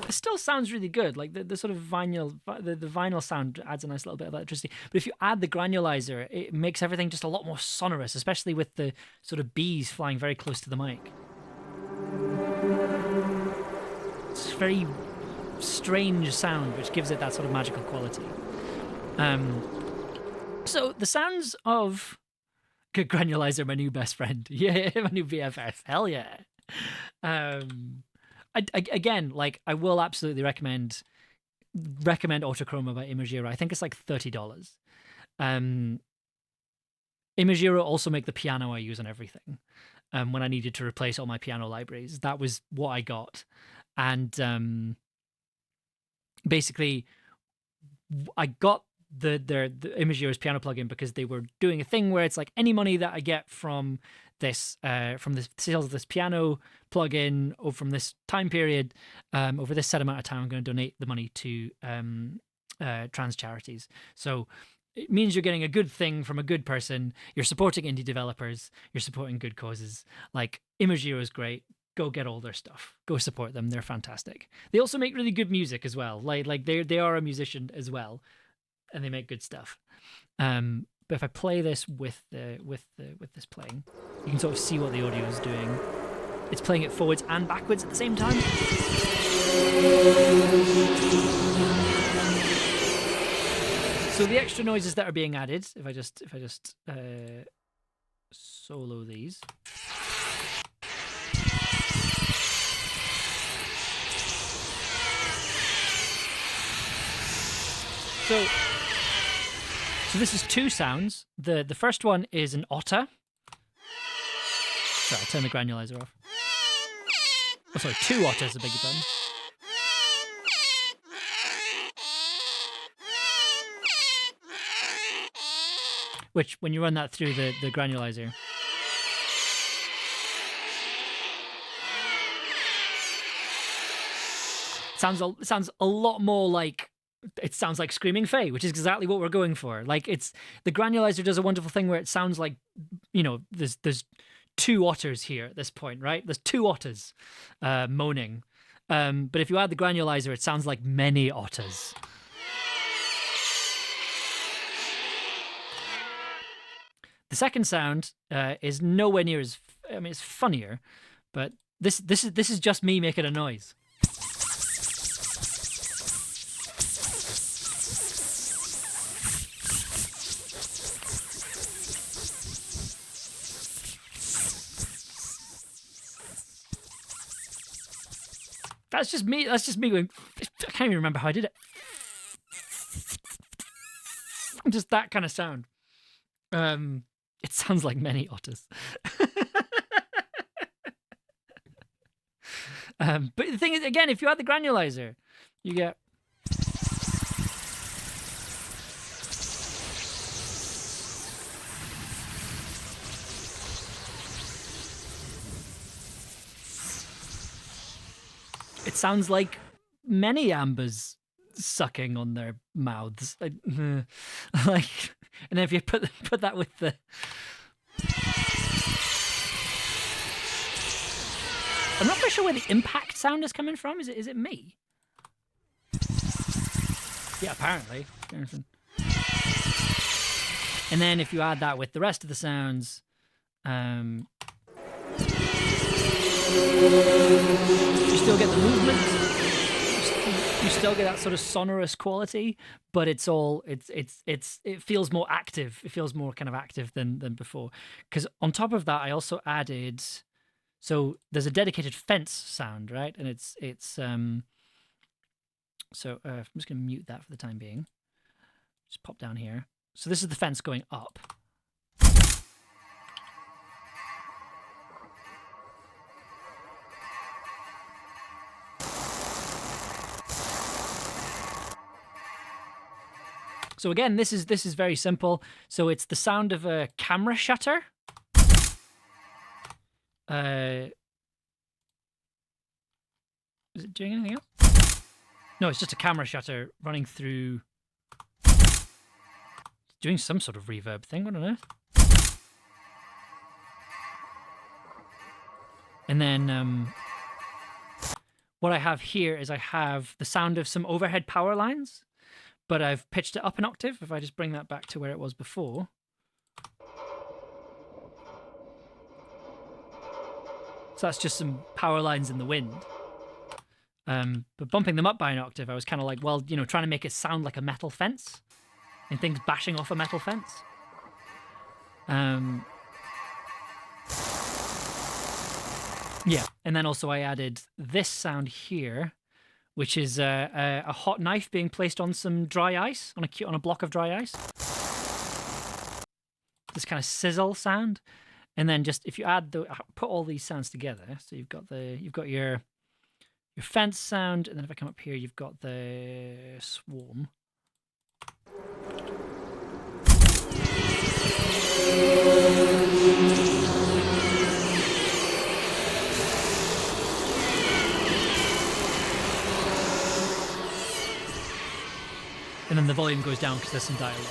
It still sounds really good. Like the sort of vinyl, the vinyl sound adds a nice little bit of electricity. But if you add the granulizer, it makes everything just a lot more sonorous, especially with the sort of bees flying very close to the mic. It's a very strange sound, which gives it that sort of magical quality. So the sounds of granulizer, my new best friend. Yeah, my new BFF. Hell yeah. Again, like I will absolutely recommend Autochroma by Imagiro. I think it's like $30. Imagiro also make the piano I use on everything. When I needed to replace all my piano libraries, that was what I got. And basically, I got the Imagiro's piano plugin because they were doing a thing where it's like any money that I get from the sales of this piano plugin or from this time period, over this set amount of time, I'm going to donate the money to trans charities. So it means you're getting a good thing from a good person. You're supporting indie developers. You're supporting good causes. Like Imagiro is great. Go get all their stuff. Go support them. They're fantastic. They also make really good music as well. Like they are a musician as well. and they make good stuff. But if I play this with this playing, you can sort of see what the audio is doing. It's playing it forwards and backwards at the same time. So the extra noises that are being added, if I just solo these. So this is two sounds. The first one is an otter. Sorry, I'll turn the granulizer off. Oh, sorry, two otters, I beg your pardon. Which, when you run that through the granulizer, sounds a lot more like, it sounds like Screaming Fae, which is exactly what we're going for. Like, it's, the granulizer does a wonderful thing where it sounds like, you know, there's two otters here at this point, right? There's two otters moaning. But if you add the granulizer, it sounds like many otters. The second sound is nowhere near as, I mean, it's funnier, but this is just me making a noise. That's just me. That's just me going. I can't even remember how I did it. Just that kind of sound. It sounds like many otters. But the thing is, again, if you add the granulizer, you get. It sounds like many ambers sucking on their mouths, like, and then if you put that with the, I'm not quite sure where the impact sound is coming from. Is it me? Yeah, apparently. And then if you add that with the rest of the sounds, you still get the movement. You still get that sort of sonorous quality, but it feels more active. It feels more kind of active than before. Because on top of that, I also added, so there's a dedicated fence sound, right? And it's so I'm just gonna mute that for the time being. Just pop down here. So this is the fence going up. So again, this is very simple. So it's the sound of a camera shutter. Is it doing anything else? No, it's just a camera shutter running through. It's doing some sort of reverb thing. What on earth? And then what I have here is I have the sound of some overhead power lines. But I've pitched it up an octave. If I just bring that back to where it was before. So that's just some power lines in the wind. But bumping them up by an octave, I was kind of like, well, you know, trying to make it sound like a metal fence. And things bashing off a metal fence. Yeah, and then also I added this sound here, which is a hot knife being placed on some dry ice, on a block of dry ice. This kind of sizzle sound, and then just if you put all these sounds together, so you've got your fence sound, and then if I come up here, you've got the swarm. And then the volume goes down because there's some dialogue.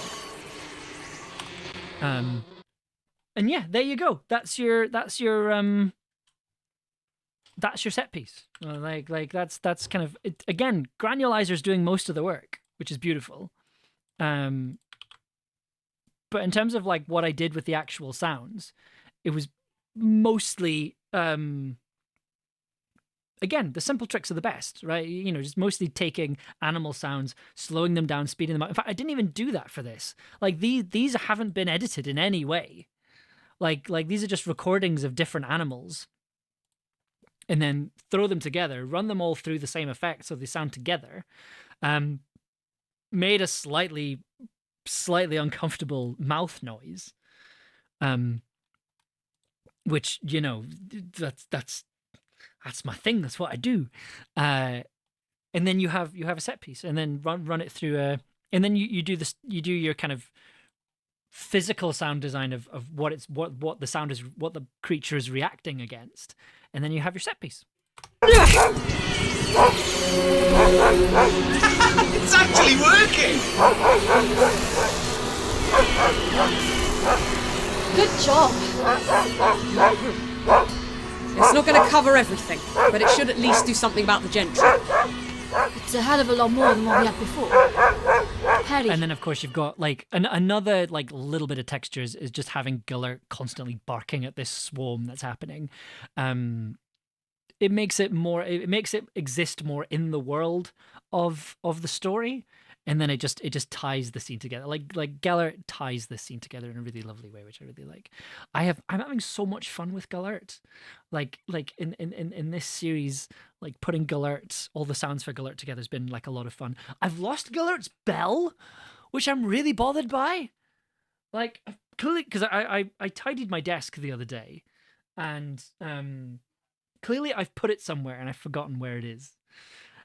And yeah, there you go. That's your set piece. Like that's kind of it. Again, Granulizer's doing most of the work, which is beautiful. But in terms of like what I did with the actual sounds, it was mostly again, the simple tricks are the best, right? You know, just mostly taking animal sounds, slowing them down, speeding them up. In fact, I didn't even do that for this. Like these haven't been edited in any way. Like these are just recordings of different animals, and then throw them together, run them all through the same effect so they sound together. Made a slightly uncomfortable mouth noise, which, you know, that's my thing. That's what I do. And then you have a set piece, and then run it through and then you do this. You do your kind of physical sound design of what the sound is, what the creature is reacting against, and then you have your set piece. It's actually working! Good job. It's not going to cover everything, but it should at least do something about the gentry. It's a hell of a lot more than what we had before. Perry. And then, of course, you've got like another like little bit of textures is just having Gullert constantly barking at this swarm that's happening. It makes it exist more in the world of the story, and then it just ties the scene together. Like Gellert ties this scene together in a really lovely way, which I really like. I'm having so much fun with Gullert, like in this series, like putting Gullert, all the sounds for Gullert together has been like a lot of fun. I've lost Gullert's bell, which I'm really bothered by. Like clearly, because I tidied my desk the other day, and clearly I've put it somewhere and I've forgotten where it is.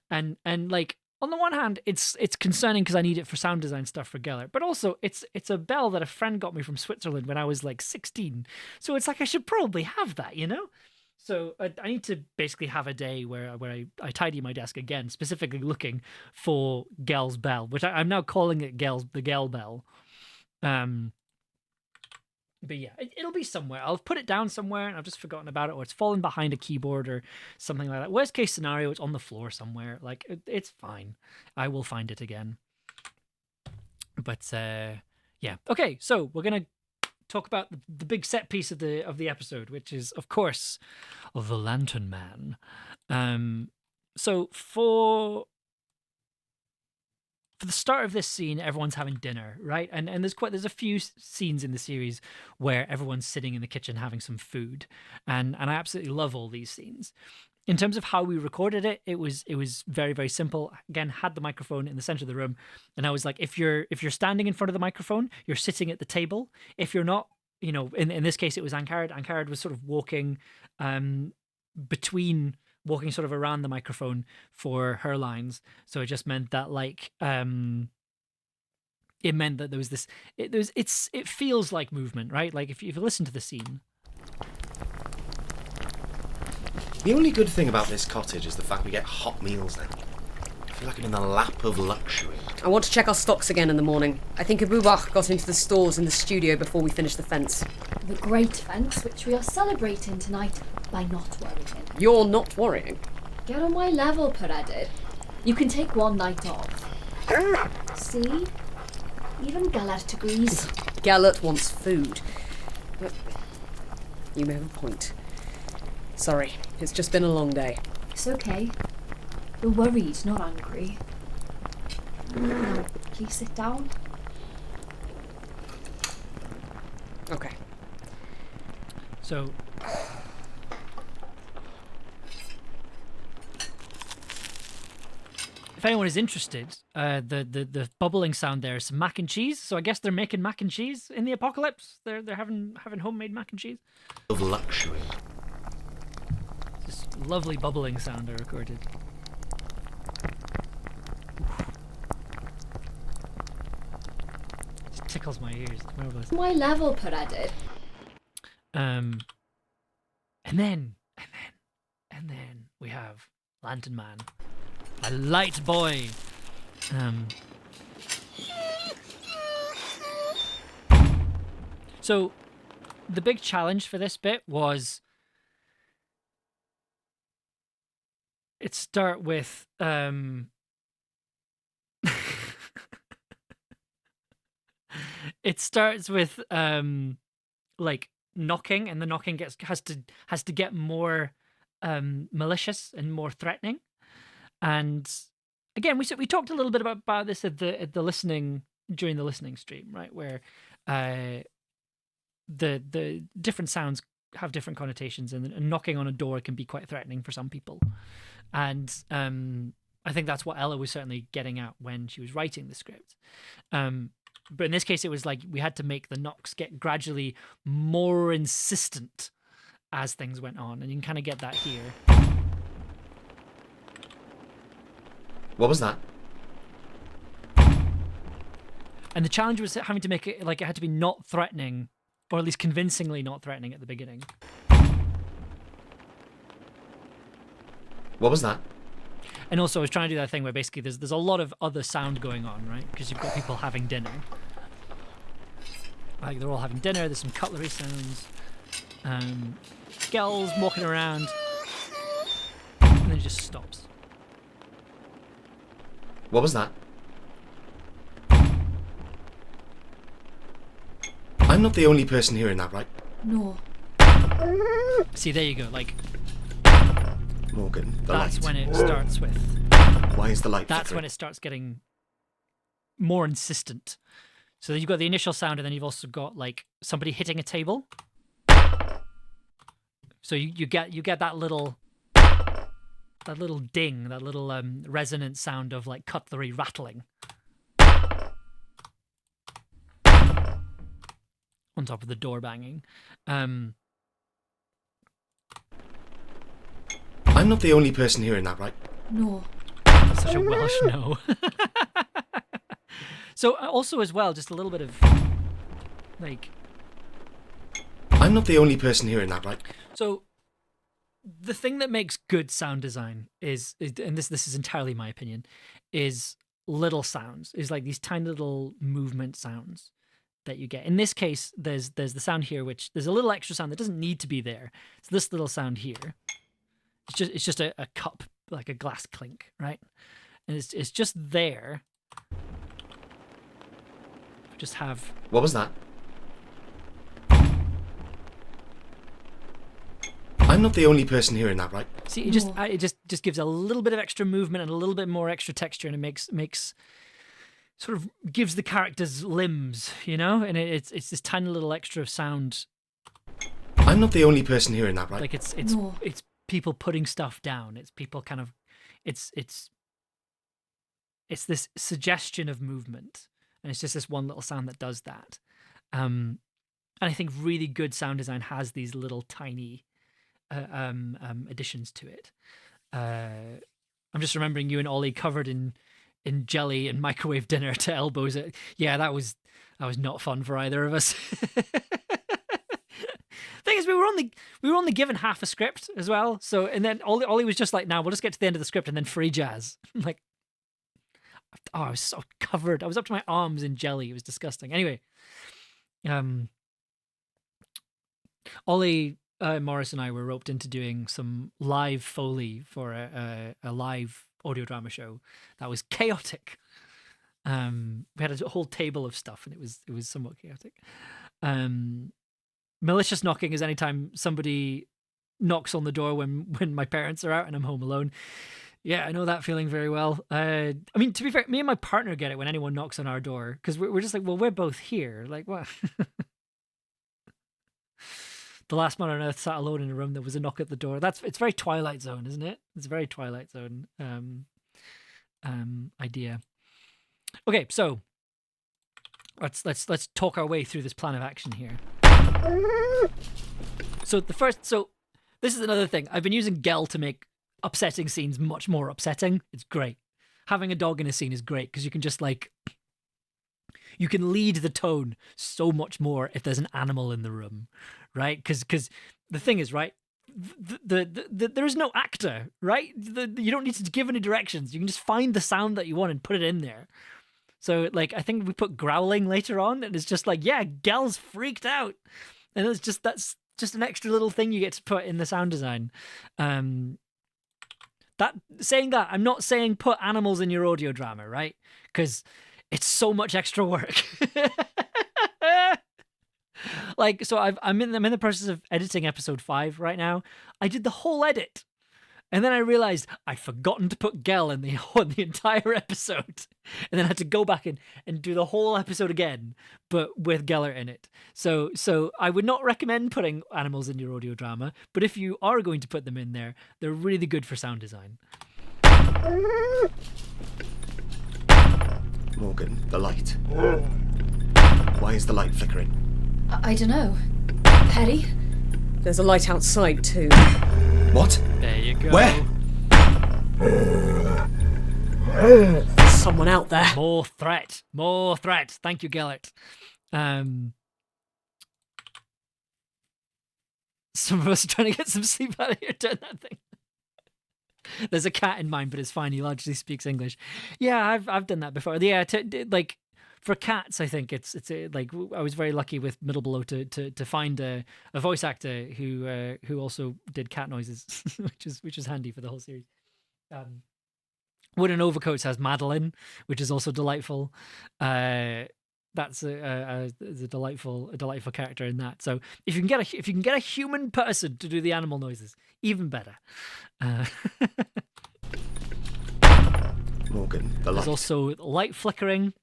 And like on the one hand, it's concerning because I need it for sound design stuff for Gellert, but also it's a bell that a friend got me from Switzerland when I was like 16. So it's like I should probably have that, you know? So I need to basically have a day where I tidy my desk again, specifically looking for Gell's bell, which I'm now calling it the Gell bell. But yeah, it'll be somewhere. I'll put it down somewhere and I've just forgotten about it, or it's fallen behind a keyboard or something like that. Worst case scenario, it's on the floor somewhere. Like, it's fine. I will find it again. But yeah. Okay, so we're going to talk about the big set piece of the episode, which is, of course, the Lantern Man. So for the start of this scene, everyone's having dinner, right? And there's a few scenes in the series where everyone's sitting in the kitchen having some food, and I absolutely love all these scenes. In terms of how we recorded it, it was very, very simple. Again, had the microphone in the center of the room, and I was like, if you're standing in front of the microphone, you're sitting at the table. If you're not, you know, in this case, it was Ankarad. Ankarad was sort of walking walking sort of around the microphone for her lines. So it just meant that like it meant that there was this it feels like movement, right? Like if you listen to the scene. The only good thing about this cottage is the fact we get hot meals now. I feel like I'm in the lap of luxury. I want to check our stocks again in the morning. I think Abubach got into the stores in the studio before we finished the fence. The great fence which we are celebrating tonight by not worrying. You're not worrying. Get on my level, Peredir. You can take one night off. See? Even Gellert agrees. Gellert wants food. But you may have a point. Sorry, it's just been a long day. It's okay. You're worried, not angry. Now, please sit down. Okay. So if anyone is interested, the bubbling sound there is some mac and cheese. So I guess they're making mac and cheese in the apocalypse. They're having homemade mac and cheese. Of luxury. This lovely bubbling sound I recorded. It tickles my ears. It's marvelous. My level, Peredir. And then we have Lantern Man, a light boy. So the big challenge for this bit was it start with It starts with like knocking, and the knocking has to get more malicious and more threatening. And again, we talked a little bit about this at the listening during the listening stream, right? Where the different sounds have different connotations, and knocking on a door can be quite threatening for some people. And I think that's what Ella was certainly getting at when she was writing the script. But in this case, it was like we had to make the knocks get gradually more insistent as things went on, and you can kind of get that here. What was that? And the challenge was having to make it like it had to be not threatening, or at least convincingly not threatening at the beginning. What was that? And also, I was trying to do that thing where basically there's a lot of other sound going on, right? Because you've got people having dinner. Like, they're all having dinner, there's some cutlery sounds. Girls walking around. And then it just stops. What was that? I'm not the only person hearing that, right? No. See, there you go. Like, Morgan, the that's light. when it starts with. Why is the light That's flickering? when it starts getting more insistent. So you've got the initial sound, and then you've also got like somebody hitting a table. So you get that little ding, that little resonant sound of like cutlery rattling on top of the door banging. I'm not the only person hearing that, right? No. Such a Welsh no. So also as well, just a little bit of like. I'm not the only person hearing that, right? So the thing that makes good sound design is and this is entirely my opinion, is little sounds, is like these tiny little movement sounds that you get. In this case, there's the sound here, which there's a little extra sound that doesn't need to be there. It's this little sound here. It's just a cup, like a glass clink, right? And it's just there. Just have. What was that? I'm not the only person hearing that, right? See, it just gives a little bit of extra movement and a little bit more extra texture, and it makes sort of gives the characters limbs, you know, and it's this tiny little extra sound. I'm not the only person hearing that, right? Like it's people putting stuff down. It's people kind of it's this suggestion of movement, and it's just this one little sound that does that. And I think really good sound design has these little tiny additions to it. I'm just remembering you and Ollie covered in jelly and microwave dinner to elbows. Yeah, that was not fun for either of us. Thing is, we were only given half a script as well. So, and then Ollie was just like, "Now we'll just get to the end of the script and then free jazz." I'm like, oh, I was so covered. I was up to my arms in jelly. It was disgusting. Anyway, Ollie Morris and I were roped into doing some live Foley for a live audio drama show that was chaotic. We had a whole table of stuff, and it was somewhat chaotic. Malicious knocking is anytime somebody knocks on the door when my parents are out and I'm home alone. Yeah, I know that feeling very well. I mean, to be fair, me and my partner get it when anyone knocks on our door, because we're just like, well, we're both here. Like, what? The last man on Earth sat alone in a room. There was a knock at the door. It's very Twilight Zone, isn't it? It's a very Twilight Zone idea. Okay, so let's talk our way through this plan of action here. So this is another thing. I've been using Gel to make upsetting scenes much more upsetting. It's great. Having a dog in a scene is great because you can just you can lead the tone so much more if there's an animal in the room, right? Because the thing is, right, there is no actor, right? You don't need to give any directions. You can just find the sound that you want and put it in there. So, like, I think we put growling later on, and it's just like, yeah, Gel's freaked out, and that's just an extra little thing you get to put in the sound design. I'm not saying put animals in your audio drama, right? Because it's so much extra work. Like, so I'm in the process of editing episode 5 right now. I did the whole edit. And then I realized I'd forgotten to put Gel in the entire episode. And then I had to go back and do the whole episode again, but with Geller in it. So I would not recommend putting animals in your audio drama, but if you are going to put them in there, they're really good for sound design. Morgan, the light. Why is the light flickering? I don't know. Perry? There's a light outside too. What? There you go. Where? There's someone out there. More threat. More threat. Thank you, Gellert. Some of us are trying to get some sleep out of here doing that thing. There's a cat in mine, but it's fine. He largely speaks English. Yeah, I've done that before. Yeah, like for cats, I think it's like I was very lucky with Middle Below to find a voice actor who also did cat noises, which is handy for the whole series. Wooden Overcoats has Madeline, which is also delightful. That's a delightful character in that. So if you can get a human person to do the animal noises, even better. Morgan, the light. There's also light flickering,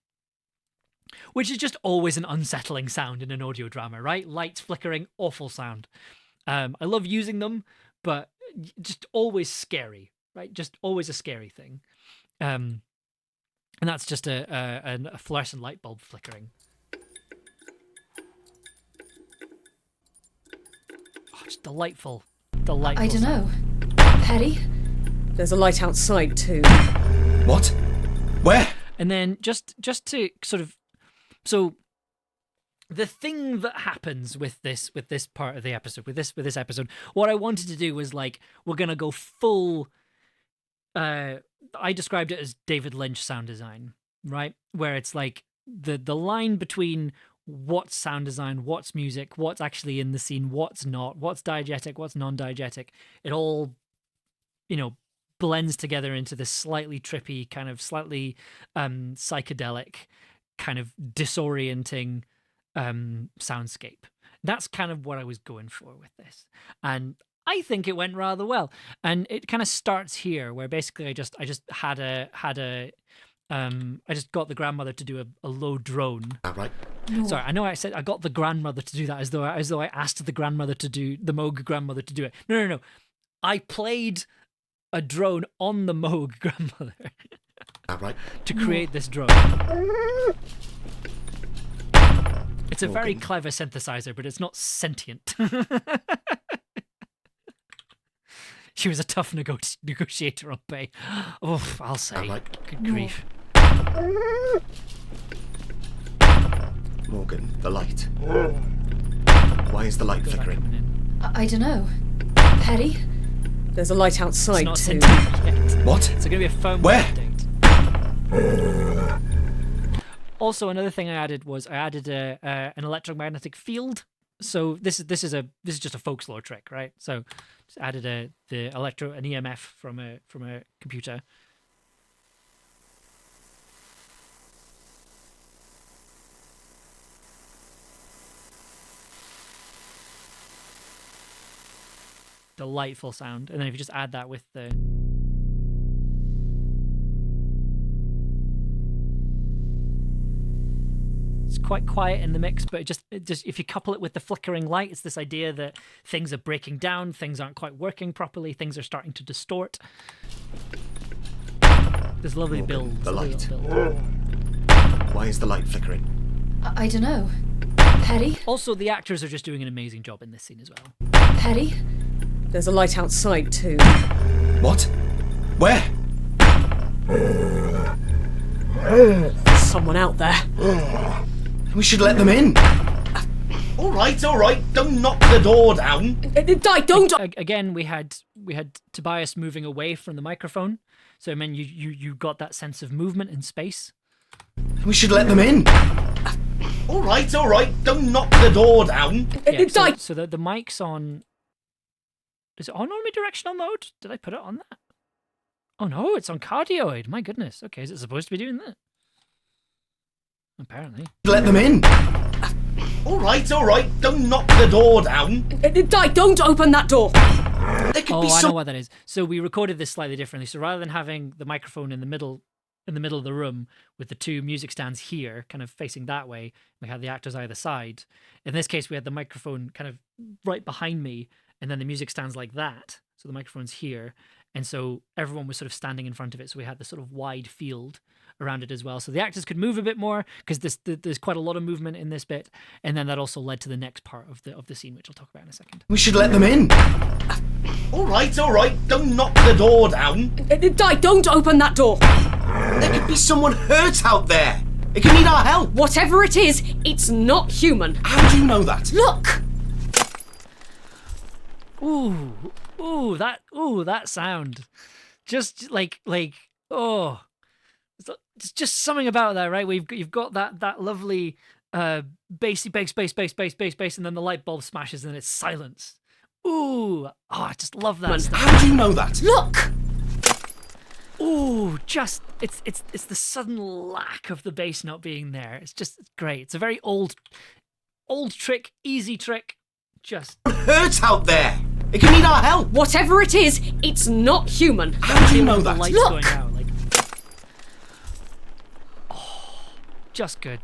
which is just always an unsettling sound in an audio drama, right? Lights flickering, awful sound. I love using them, but just always scary, right? Just always a scary thing. And that's just a fluorescent light bulb flickering. Oh, it's delightful. Delightful. I don't sound. know. Perry? There's a light outside too. What? Where? And then just to sort of, so the thing that happens with this part of the episode, with this episode, what I wanted to do was like, we're gonna go full. I described it as David Lynch sound design, right? Where it's like the line between what's sound design, what's music, what's actually in the scene, what's not, what's diegetic, what's non-diegetic. It all, blends together into this slightly trippy, kind of slightly psychedelic, kind of disorienting soundscape. That's kind of what I was going for with this. And I think it went rather well. And it kind of starts here, where basically I just got the grandmother to do a low drone. Right. No. Sorry, I know I said I got the grandmother to do that as though I asked the grandmother to do the Moog grandmother to do it. No. I played a drone on the Moog grandmother Right. to create this drone. It's a very clever synthesizer, but it's not sentient. She was a tough negotiator on pay. Oh, I'll say. Right. Good grief. Morgan, the light. Why is the light Feel that flickering? coming in. I don't know. Perry? There's a light It's outside not too. sentient yet. What? It's going to be a firmware Where? update. Also, another thing I added was an electromagnetic field. So this is just a folklore trick, right? So just added an EMF from a computer. Delightful sound. And then if you just add that with the it's quite quiet in the mix, but it just if you couple it with the flickering light, it's this idea that things are breaking down, things aren't quite working properly, things are starting to distort. There's lovely Morgan, builds. the lovely light. little build. Why is the light flickering? I don't know. Perry? Also, the actors are just doing an amazing job in this scene as well. Perry? There's a light outside too. What? Where? There's someone out there. We should let them in. All right. Don't knock the door down. Don't. Again, we had Tobias moving away from the microphone, so I mean you got that sense of movement in space. We should let them in. All right. Don't knock the door down. Yeah, so the mic's on. Is it on omnidirectional mode? Did I put it on that? Oh no, it's on cardioid. My goodness. Okay, is it supposed to be doing that? Apparently. Let them in. All right. Don't knock the door down. Di, don't open that door. There could Oh, be I know some... what that is. So we recorded this slightly differently. So rather than having the microphone in the middle of the room with the two music stands here, kind of facing that way, we had the actors either side. In this case, we had the microphone kind of right behind me, and then the music stands like that. So the microphone's here, and so everyone was sort of standing in front of it. So we had this sort of wide field around it as well, so the actors could move a bit more because there's quite a lot of movement in this bit, and then that also led to the next part of the scene, which I'll talk about in a second. We should let them in. All right. Don't knock the door down. Di, don't open that door. There could be someone hurt out there. It could need our help. Whatever it is, it's not human. How do you know that? Look! Ooh, that sound. Just like oh, it's just something about that, right? You've got that lovely bassy bass, and then the light bulb smashes and it's silence. Ooh, oh, I just love that stuff. How do you know that? Look! Ooh, just it's the sudden lack of the bass not being there. It's great. It's a very old trick, easy trick. Just Hurt out there. It could need our help. Whatever it is, it's not human. How do you know the that? lights Look! going out, like, oh, just good.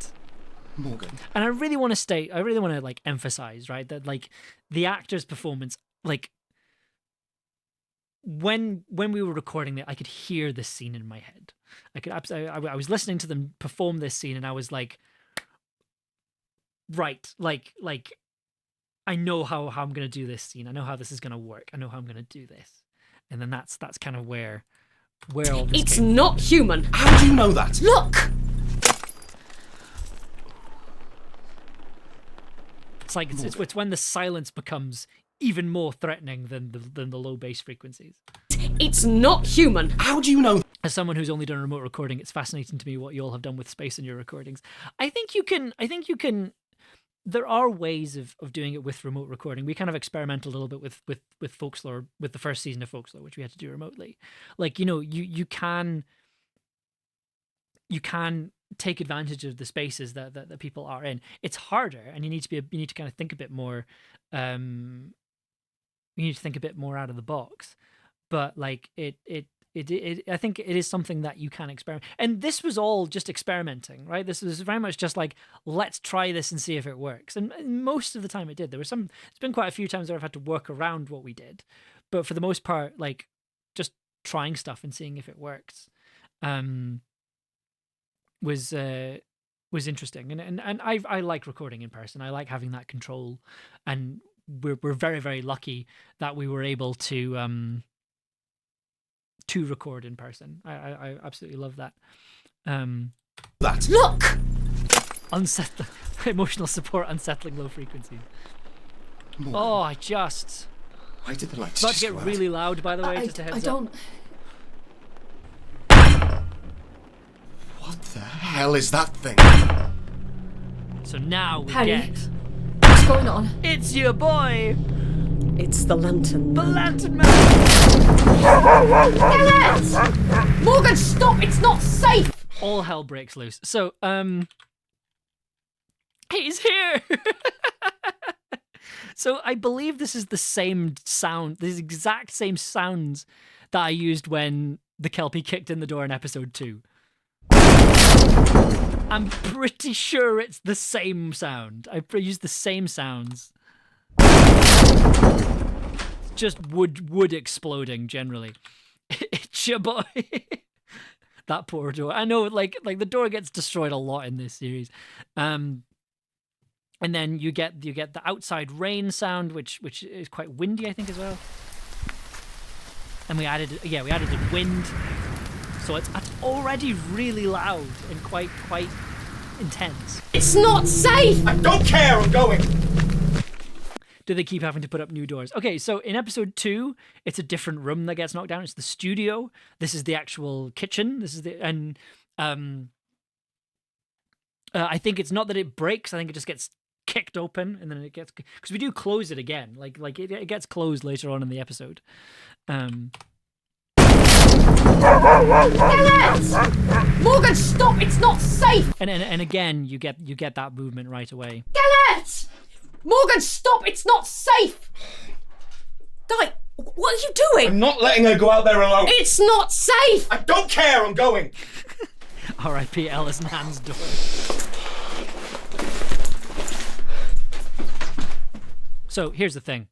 Morgan. And I really want to like emphasize, right, that like the actor's performance, like when we were recording it, I could hear this scene in my head. I was listening to them perform this scene, and I was like, right, like I know how I'm gonna do this scene. I know how this is gonna work. I know how I'm gonna do this. And then that's kind of where all this It's came not human. How do you know that? Look! It's like it's when the silence becomes even more threatening than the low bass frequencies. It's not human. How do you know? As someone who's only done remote recording, it's fascinating to me what you all have done with space in your recordings. I think you can. There are ways of doing it with remote recording. We kind of experiment a little bit with Folklore, with the first season of Folklore, which we had to do remotely. Like, you can take advantage of the spaces that people are in. It's harder, and you need to kind of think a bit more. You need to think a bit more out of the box. But like it I think it is something that you can experiment. And this was all just experimenting, right? This was very much just like, let's try this and see if it works. And most of the time it did. It's been quite a few times where I've had to work around what we did. But for the most part, like just trying stuff and seeing if it works was interesting. And I like recording in person. I like having that control. And we're very, very lucky that we were able to record in person. I absolutely love that. That. Look! Unsettling, emotional support, unsettling low frequencies. Morgan. Oh, I just... Why did the lights It's about just to get go out? really loud, by the way, just a heads I up. don't. What the hell is that thing? So now we Harry. get... What's going on? It's your boy, It's the lantern. the Man. Lantern Man! Morgan, stop! It's not safe! All hell breaks loose. So, he's here! So I believe this is the same sound, these exact same sounds that I used when the Kelpie kicked in the door in episode 2. I'm pretty sure it's the same sound. I used the same sounds. Just wood exploding generally. It's your boy. That poor door. I know, like the door gets destroyed a lot in this series. And then you get the outside rain sound, which is quite windy, I think, as well. And we added the wind, so it's already really loud and quite intense. It's not safe! I don't care, I'm going! Do they keep having to put up new doors? Okay, so in episode 2, it's a different room that gets knocked down. It's the studio. This is the actual kitchen. I think it's not that it breaks. I think it just gets kicked open, and then it gets, because we do close it again. Like it gets closed later on in the episode. Morgan, Morgan, stop! It's not safe! And again, you get that movement right away. Gellert! Morgan, stop! It's not safe! Guy, what are you doing? I'm not letting her go out there alone. It's not safe! I don't care, I'm going. R.I.P. Ellis Nan's door. So here's the thing.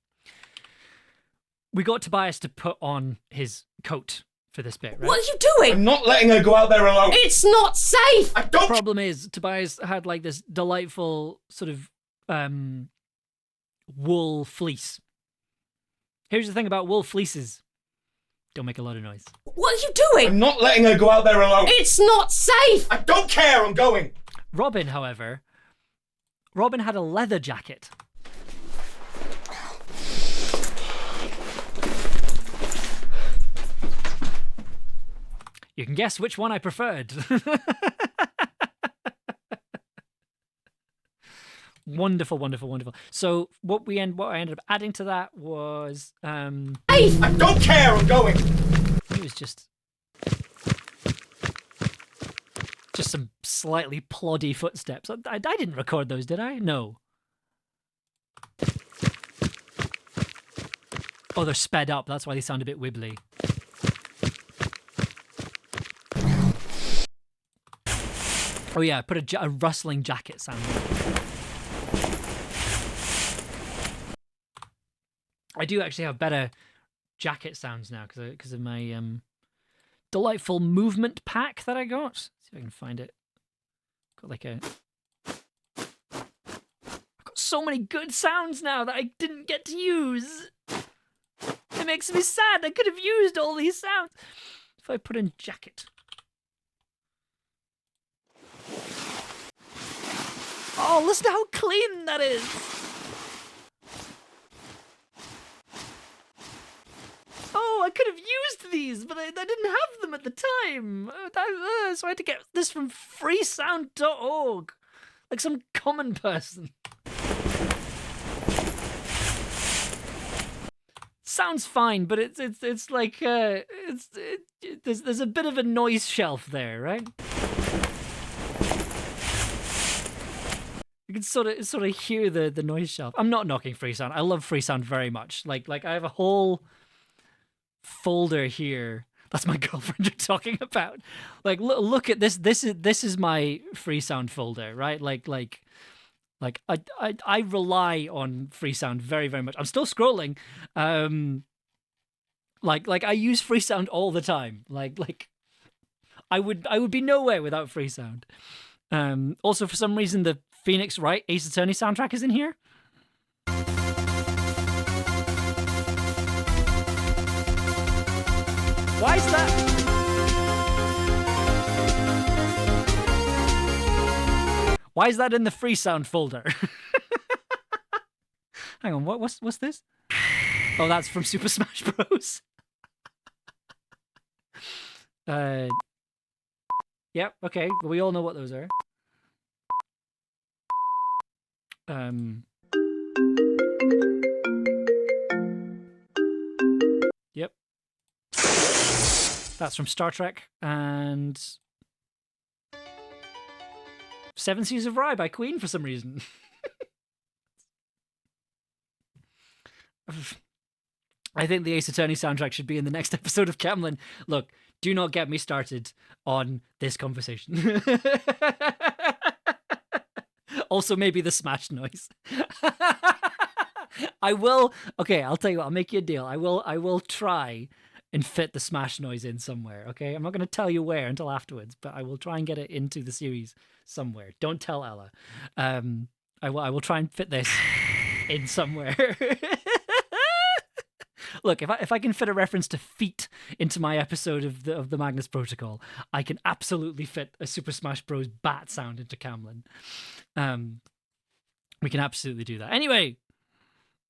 We got Tobias to put on his coat for this bit, right? What are you doing? I'm not letting her go out there alone. It's not safe! I don't. Problem is, Tobias had like this delightful sort of wool fleece. Here's the thing about wool fleeces. Don't make a lot of noise. What are you doing? I'm not letting her go out there alone. It's not safe! I don't care, I'm going. Robin, however, Robin had a leather jacket. You can guess which one I preferred. Wonderful, wonderful, wonderful. So what I ended up adding to that was I don't care, I'm going. it was just some slightly ploddy footsteps. I didn't record those, did I? No. Oh, they're sped up. That's why they sound a bit wibbly. Oh yeah, I put a rustling jacket sound in. I do actually have better jacket sounds now because of my delightful movement pack that I got. Let's see if I can find it. Got like I've got so many good sounds now that I didn't get to use. It makes me sad. I could have used all these sounds. If I put in jacket. Oh, listen to how clean that is. Oh, I could have used these, but I didn't have them at the time. So I had to get this from freesound.org. Like some common person. Sounds fine, but it's like there's a bit of a noise shelf there, right? You can sort of hear the noise shelf. I'm not knocking Freesound. I love Freesound very much. Like I have a whole folder here. That's my girlfriend you're talking about. Like look at this. This is my Freesound folder, right? Like I rely on Freesound very, very much. I'm still scrolling. Like I use Freesound all the time. Like I would be nowhere without Freesound. Also, for some reason, the Phoenix Wright Ace Attorney soundtrack is in here. Why is that? Why is that in the Freesound folder? Hang on, what's this? Oh, that's from Super Smash Bros. Yep, okay, well, we all know what those are. Yep. That's from Star Trek and Seven Seas of Rye by Queen for some reason. I think the Ace Attorney soundtrack should be in the next episode of Camlann. Look, do not get me started on this conversation. Also, maybe the smash noise. I will. Okay, I'll tell you what. I'll make you a deal. I will try and fit the smash noise in somewhere. Okay, I'm not going to tell you where until afterwards, but I will try and get it into the series somewhere. Don't tell Ella. I will try and fit this in somewhere. Look, if I can fit a reference to feet into my episode of the Magnus Protocol, I can absolutely fit a Super Smash Bros. Bat sound into Camlann. We can absolutely do that. Anyway,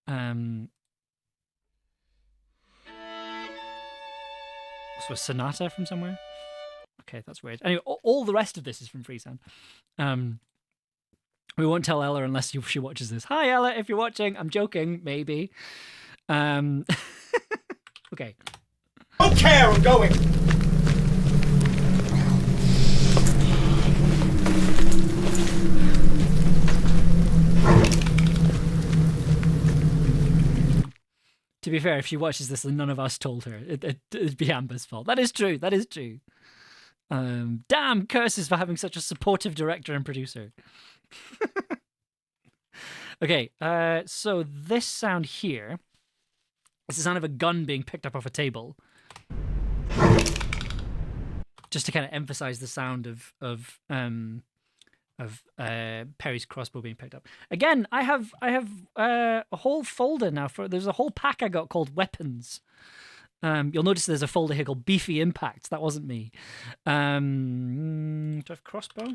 this was Sonata from somewhere. Okay, that's weird. Anyway, all the rest of this is from Freesound. We won't tell Ella unless she watches this. Hi, Ella, if you're watching. I'm joking, maybe. Okay. I don't care, I'm going. be fair, if she watches this and none of us told her, it'd be Amber's fault. That is true. That is true. Damn curses for having such a supportive director and producer. Okay, so this sound here is the sound of a gun being picked up off a table. Just to kind of emphasize the sound of Perry's crossbow being picked up. Again, I have a whole folder now there's a whole pack I got called weapons. You'll notice there's a folder here called Beefy Impacts. That wasn't me. Do I have crossbow?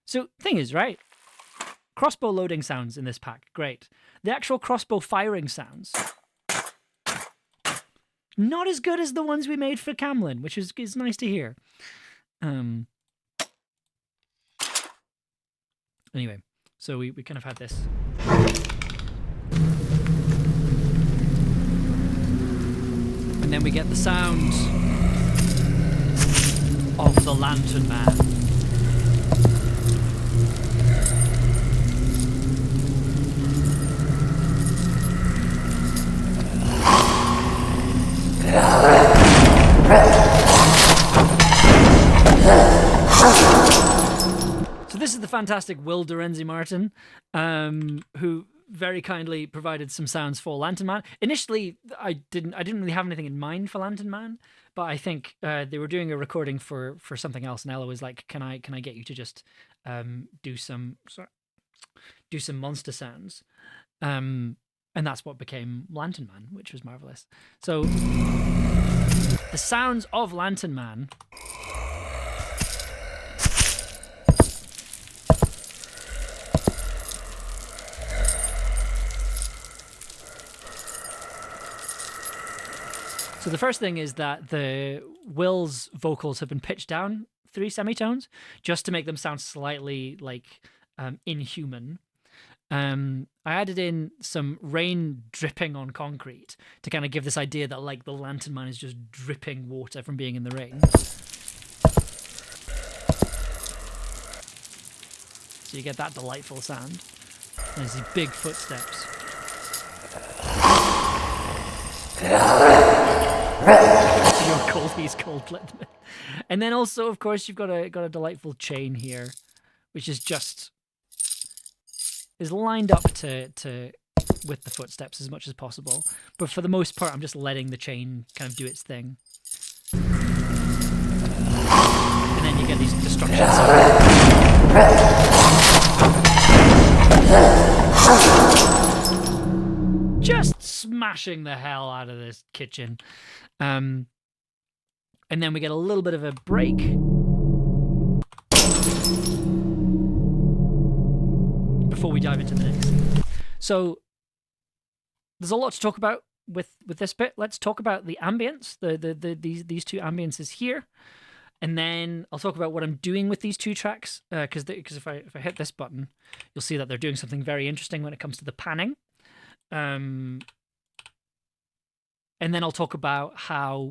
So, thing is, right? Crossbow loading sounds in this pack, great. The actual crossbow firing sounds, not as good as the ones we made for Camlann, which is nice to hear. Anyway, so we kind of had this. And then we get the sound of the Lantern Man. So this is the fantastic Will Dorenzi Martin, who very kindly provided some sounds for Lantern Man. Initially, I didn't really have anything in mind for Lantern Man, but I think they were doing a recording for something else, and Ella was like, "Can I get you to just do some monster sounds?" And that's what became Lantern Man, which was marvelous. So the sounds of Lantern Man. So the first thing is that the Will's vocals have been pitched down 3 semitones just to make them sound slightly like inhuman. I added in some rain dripping on concrete to kind of give this idea that like the Lantern Man is just dripping water from being in the rain. So you get that delightful sound. And there's these big footsteps. You're cold, he's cold. And then also, of course, you've got a delightful chain here, which is lined up to with the footsteps as much as possible. But for the most part, I'm just letting the chain kind of do its thing. And then you get these destruction sounds. Just smashing the hell out of this kitchen. And then we get a little bit of a break. Before we dive into the next scene. So there's a lot to talk about with this bit. Let's talk about the ambience, these two ambiences here. And then I'll talk about what I'm doing with these two tracks, because if I hit this button, you'll see that they're doing something very interesting when it comes to the panning. And then I'll talk about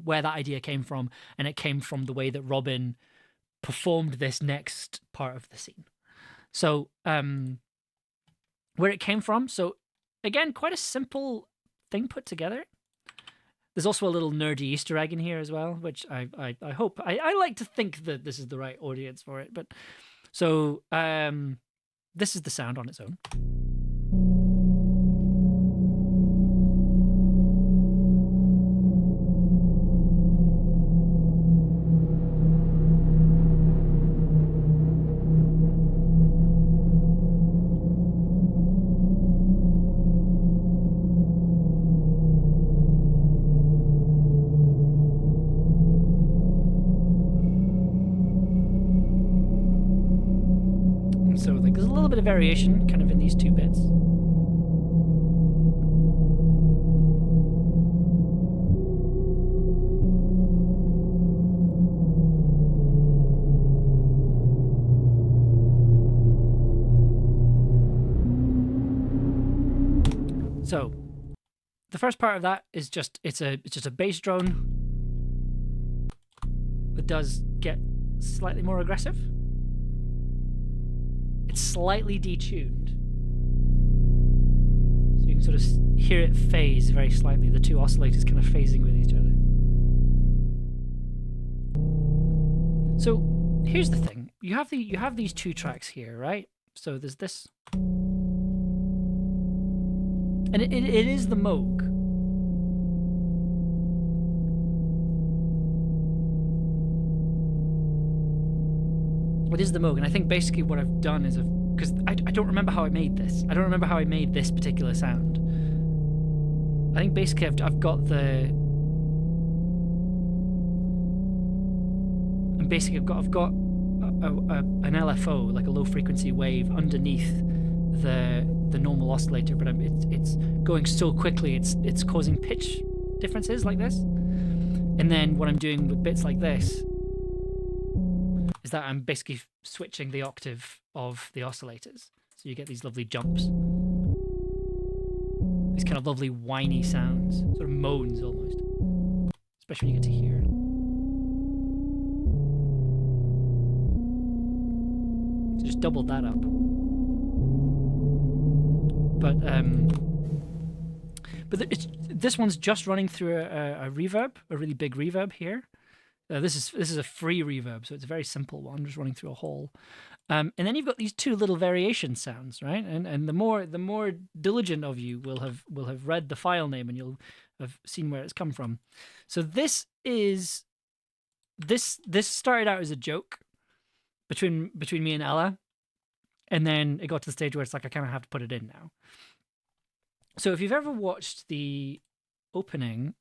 where that idea came from, and it came from the way that Robin performed this next part of the scene. So where it came from, so again, quite a simple thing put together. There's also a little nerdy Easter egg in here as well, which I hope, I like to think that this is the right audience for it. But so this is the sound on its own. So like there's a little bit of variation kind of in these two bits. So the first part of that is just it's just a bass drone that does get slightly more aggressive. It's slightly detuned. can sort of hear it phase very slightly. The two oscillators kind of phasing with each other. So here's the thing: you have these two tracks here, right? So there's this, and it is the Moog. It is the Moog, and I think basically what I've done is because I don't remember how I made this. I don't remember how I made this particular sound. I think basically I've got the. And basically I've got an LFO, like a low frequency wave, underneath the normal oscillator, but it's going so quickly it's causing pitch differences like this. And then what I'm doing with bits like this is that I'm basically switching the octave of the oscillators, so you get these lovely jumps, these kind of lovely whiny sounds, sort of moans almost, especially when you get to hear it. So just doubled that up. But this one's just running through a reverb, a really big reverb here. This is a free reverb, so it's a very simple one, just running through a hole. And then you've got these two little variation sounds, right? And the more diligent of you will have read the file name, and you'll have seen where it's come from. So this started out as a joke between me and Ella, and then it got to the stage where it's like I kind of have to put it in now. So if you've ever watched the opening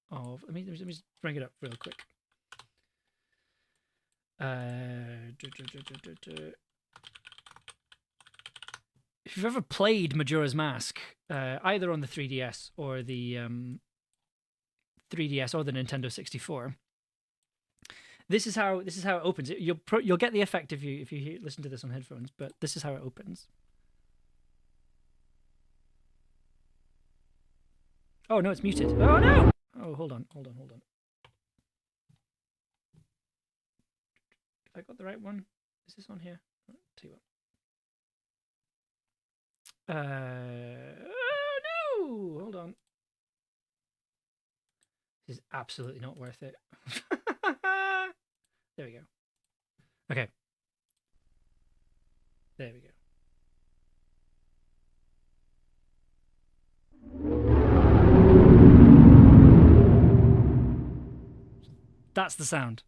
of, let me just bring it up real quick. If you've ever played Majora's Mask, either on the 3DS or the 3DS or the Nintendo 64, this is how it opens. You'll get the effect if you listen to this on headphones, but this is how it opens. Oh no, it's muted. Oh no! Oh, hold on. Have I got the right one? Is this on here? I'll tell you what. Oh no! Hold on. This is absolutely not worth it. There we go. Okay. There we go. That's the sound.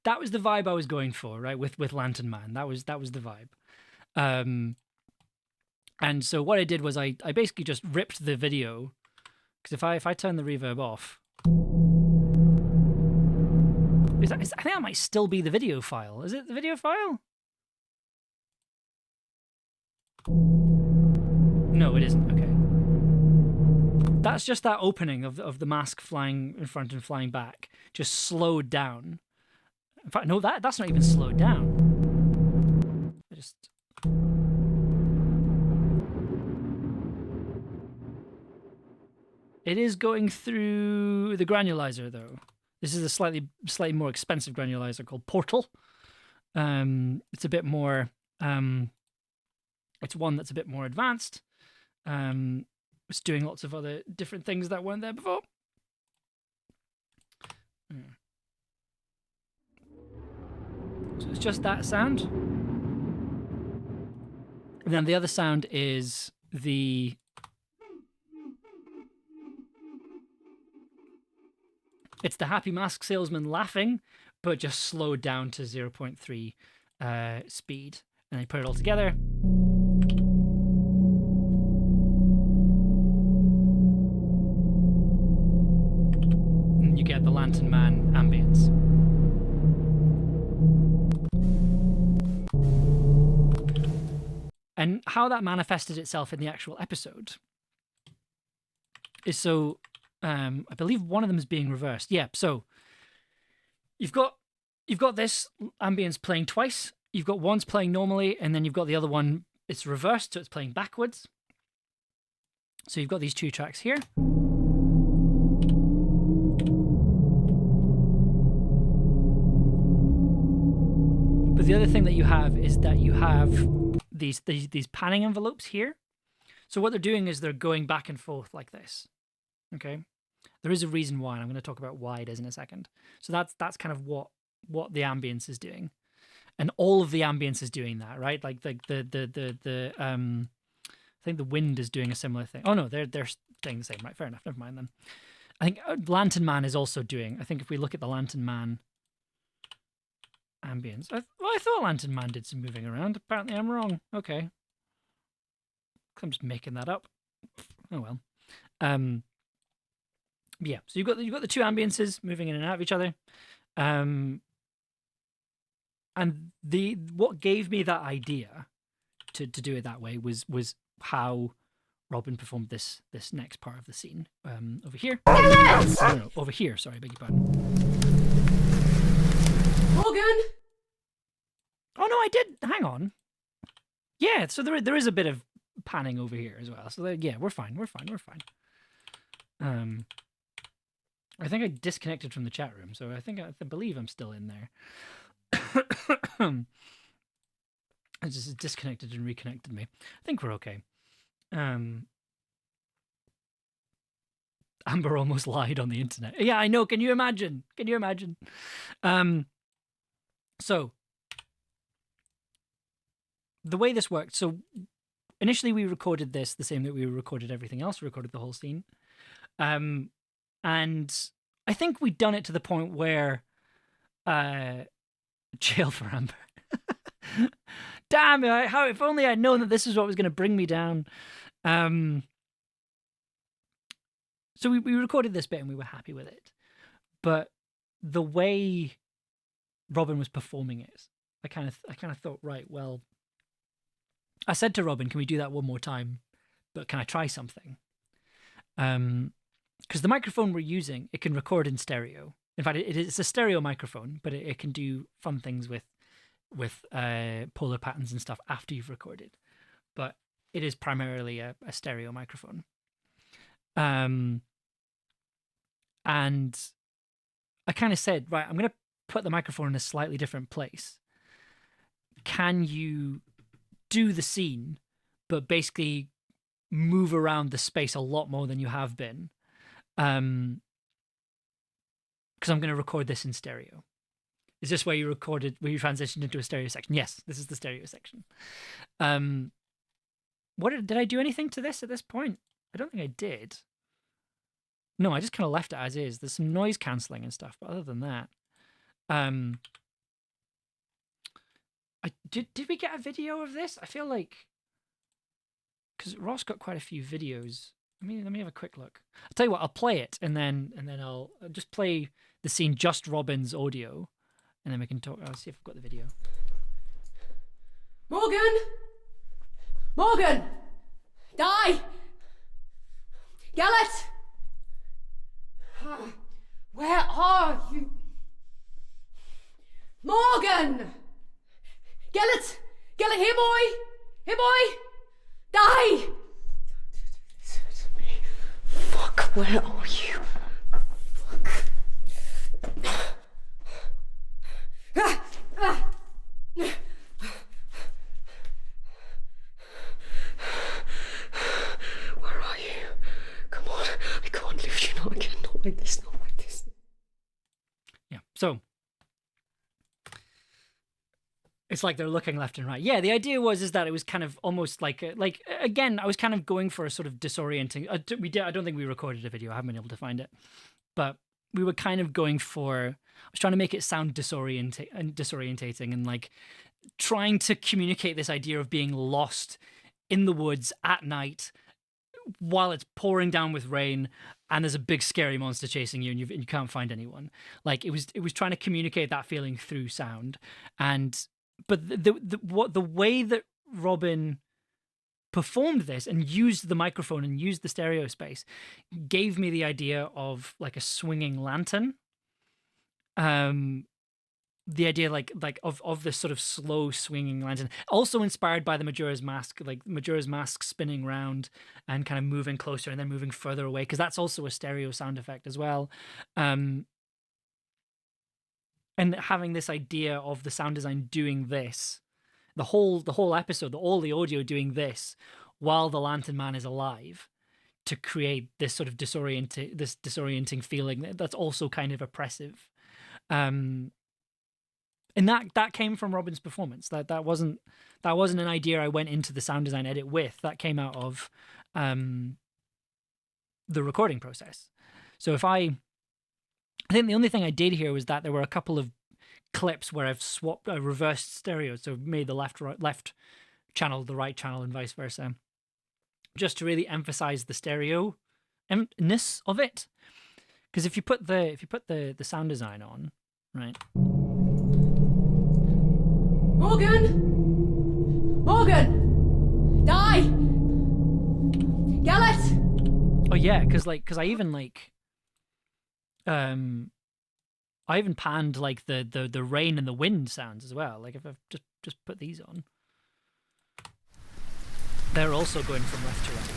That was the vibe I was going for, right? With Lantern Man, that was the vibe. And so what I did was I basically just ripped the video, because if I turn the reverb off, I think that might still be the video file. Is it the video file? No, it isn't. Okay. That's just that opening of the mask flying in front and flying back, just slowed down. In fact, no, that's not even slowed down. It is going through the granulizer though. This is a slightly more expensive granulizer called Portal. It's a bit more. It's one that's a bit more advanced. It's doing lots of other different things that weren't there before. So it's just that sound. And then the other sound is it's the Happy Mask Salesman laughing, but just slowed down to 0.3 speed. And I put it all together. And you get the Lantern Man ambience. And how that manifested itself in the actual episode is so, I believe one of them is being reversed. Yeah, so you've got this ambience playing twice. You've got one's playing normally, and then you've got the other one, it's reversed, so it's playing backwards. So you've got these two tracks here. But the other thing that you have is that you have these panning envelopes here. So what they're doing is they're going back and forth like this. Okay, there is a reason why, and I'm going to talk about why it is in a second. So that's kind of what the ambience is doing, and all of the ambience is doing that, right? Like the I think the wind is doing a similar thing. Oh no, they're staying the same, right? Fair enough. Never mind then. I think Lantern Man is also doing. I think if we look at the Lantern Man ambience, I thought Lantern Man did some moving around. Apparently, I'm wrong. Okay, I'm just making that up. Oh well. Yeah. So you've got the two ambiences moving in and out of each other, and what gave me that idea to do it that way was how Robin performed this next part of the scene over here. No, over here. Sorry, beg your pardon. Morgan! Oh no, I did. Hang on. Yeah, so there is a bit of panning over here as well. So yeah, we're fine. I think I disconnected from the chat room, so I believe I'm still in there. I just disconnected and reconnected me. I think we're okay. Amber almost lied on the internet. Yeah, I know. Can you imagine? So the way this worked. So initially we recorded this the same that we recorded everything else. We recorded the whole scene. And I think we'd done it to the point where jail for Amber. Damn it, if only I'd known that this is what was going to bring me down. So we recorded this bit and we were happy with it. But the way Robin was performing it, I kind of thought, right, well, I said to Robin, can we do that one more time? But can I try something? Because the microphone we're using, it can record in stereo. In fact, it's a stereo microphone, but it can do fun things with polar patterns and stuff after you've recorded. But it is primarily a stereo microphone. And I kind of said, right, I'm going to put the microphone in a slightly different place. Can you do the scene, but basically move around the space a lot more than you have been? Because I'm going to record this in stereo. Is this where you transitioned into a stereo section? Yes, this is the stereo section. Did I do anything to this at this point? I don't think I did. No, I just kind of left it as is. There's some noise cancelling and stuff, but other than that, did we get a video of this? I feel like, because Ross got quite a few videos. Let me have a quick look. I'll tell you what, I'll play it and then I'll just play the scene, just Robin's audio, and then we can talk. I'll see if I've got the video. Morgan! Die! Gallet! Where are you? Morgan! Gallet! Gallet, here, boy! Here, boy! Die! Don't do this to me. Fuck, where are you? Where are you? Come on, I can't leave you now again. Not like this, not like this. Yeah, so it's like they're looking left and right. Yeah, the idea is that it was kind of almost like again, I was kind of going for a sort of disorienting. I don't think we recorded a video. I haven't been able to find it, but we were kind of going for. I was trying to make it sound disorientating and like trying to communicate this idea of being lost in the woods at night while it's pouring down with rain and there's a big scary monster chasing you and you can't find anyone. Like it was trying to communicate that feeling through sound. But the way that Robin performed this and used the microphone and used the stereo space gave me the idea of like a swinging lantern. The idea of this sort of slow swinging lantern, also inspired by the Majura's mask, like Majura's mask spinning round and kind of moving closer and then moving further away, because that's also a stereo sound effect as well. and having this idea of the sound design doing this, the whole episode, all the audio doing this while the Lantern Man is alive, to create this sort of disorienting feeling that's also kind of oppressive. And that came from Robin's performance. That wasn't an idea I went into the sound design edit with. That came out of the recording process. So I think the only thing I did here was that there were a couple of clips where I've reversed stereo, so made the left channel the right channel and vice versa, just to really emphasize the stereo-ness of it. Because if you put the sound design on, right? Morgan! Die! Gallet! Oh yeah, because I even I even panned like the rain and the wind sounds as well. Like if I've just put these on, they're also going from left to right.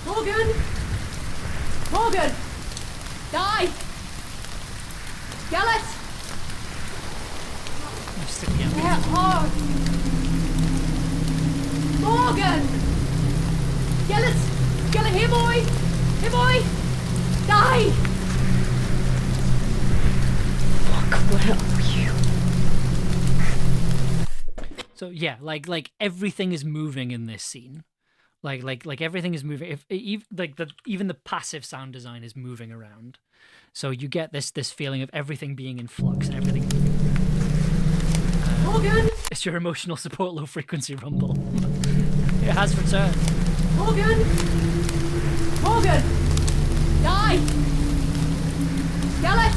Morgan! Die! Gallet! You stick the ambient. Get hard! Morgan! Gallet! Gallet, here boy! Here boy! Die! Fuck, where are you? So yeah, like everything is moving in this scene. Like everything is moving. Even the passive sound design is moving around. So you get this feeling of everything being in flux and everything moving around. Morgan! It's your emotional support low frequency rumble. It has returned. Morgan! Morgan! Die! Gallet!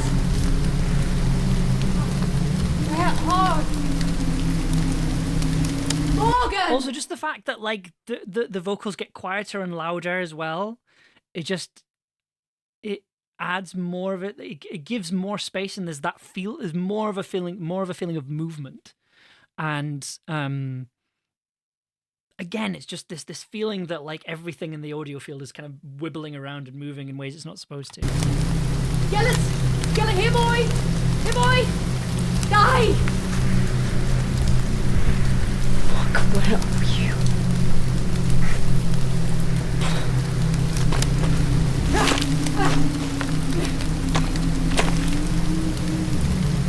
Get hard! Morgan! Also, just the fact that like the vocals get quieter and louder as well, it adds more of it. It gives more space, and there's more of a feeling of movement, and again, it's just this feeling that like everything in the audio field is kind of wibbling around and moving in ways it's not supposed to. Gallet! Gallet, here boy! Here boy! Die! Fuck, where are you?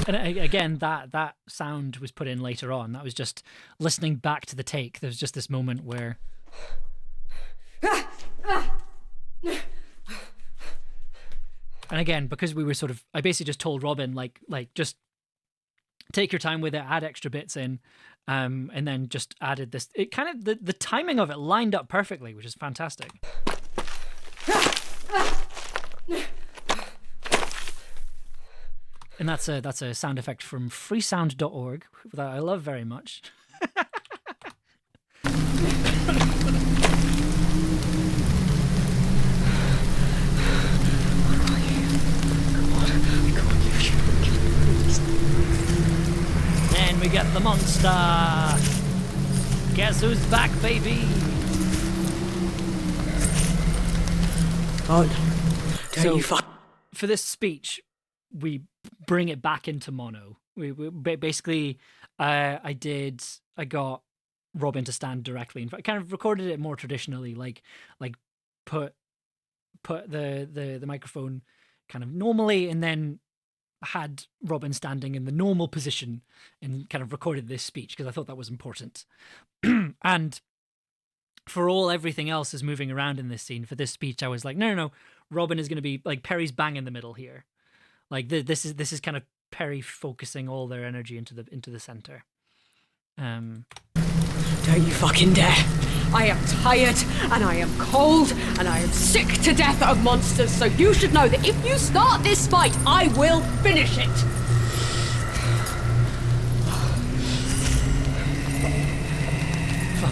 And again, that sound was put in later on. That was just listening back to the take. There was just this moment where and again, because we were I basically just told Robin like just take your time with it, add extra bits in, and then just added this. It kind of the timing of it lined up perfectly, which is fantastic. And that's a sound effect from freesound.org that I love very much. And we get the monster. Guess who's back, baby? Oh no! Don't you fuck! For this speech, we bring it back into mono. We basically, I got Robin to stand directly in front. Kind of recorded it more traditionally, like put the microphone kind of normally, and then had Robin standing in the normal position and kind of recorded this speech because I thought that was important. And for everything else is moving around in this scene, for this speech, I was like, no, Robin is going to be like Perry's bang in the middle here. Like this is kind of Perry focusing all their energy into the center. Don't you fucking dare! I am tired, and I am cold, and I am sick to death of monsters, so you should know that if you start this fight, I will finish it!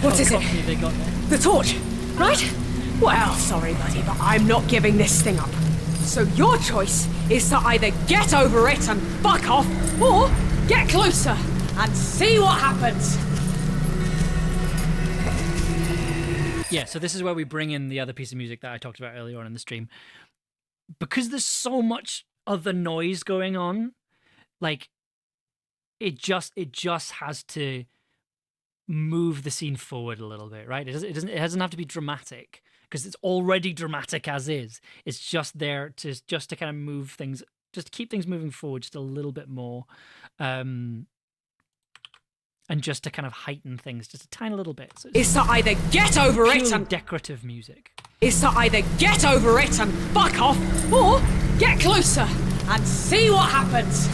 What is it? They got there. The torch, right? Well, sorry, buddy, but I'm not giving this thing up. So your choice is to either get over it and fuck off, or get closer and see what happens. Yeah, so this is where we bring in the other piece of music that I talked about earlier on in the stream. Because there's so much other noise going on, like, it just has to move the scene forward a little bit, right? It doesn't have to be dramatic because it's already dramatic as is. It's just there to kind of move things, just to keep things moving forward just a little bit more, and just to kind of heighten things just a tiny little bit. So Is to either get over it purely and decorative music. is to either get over it and fuck off, or get closer and see what happens.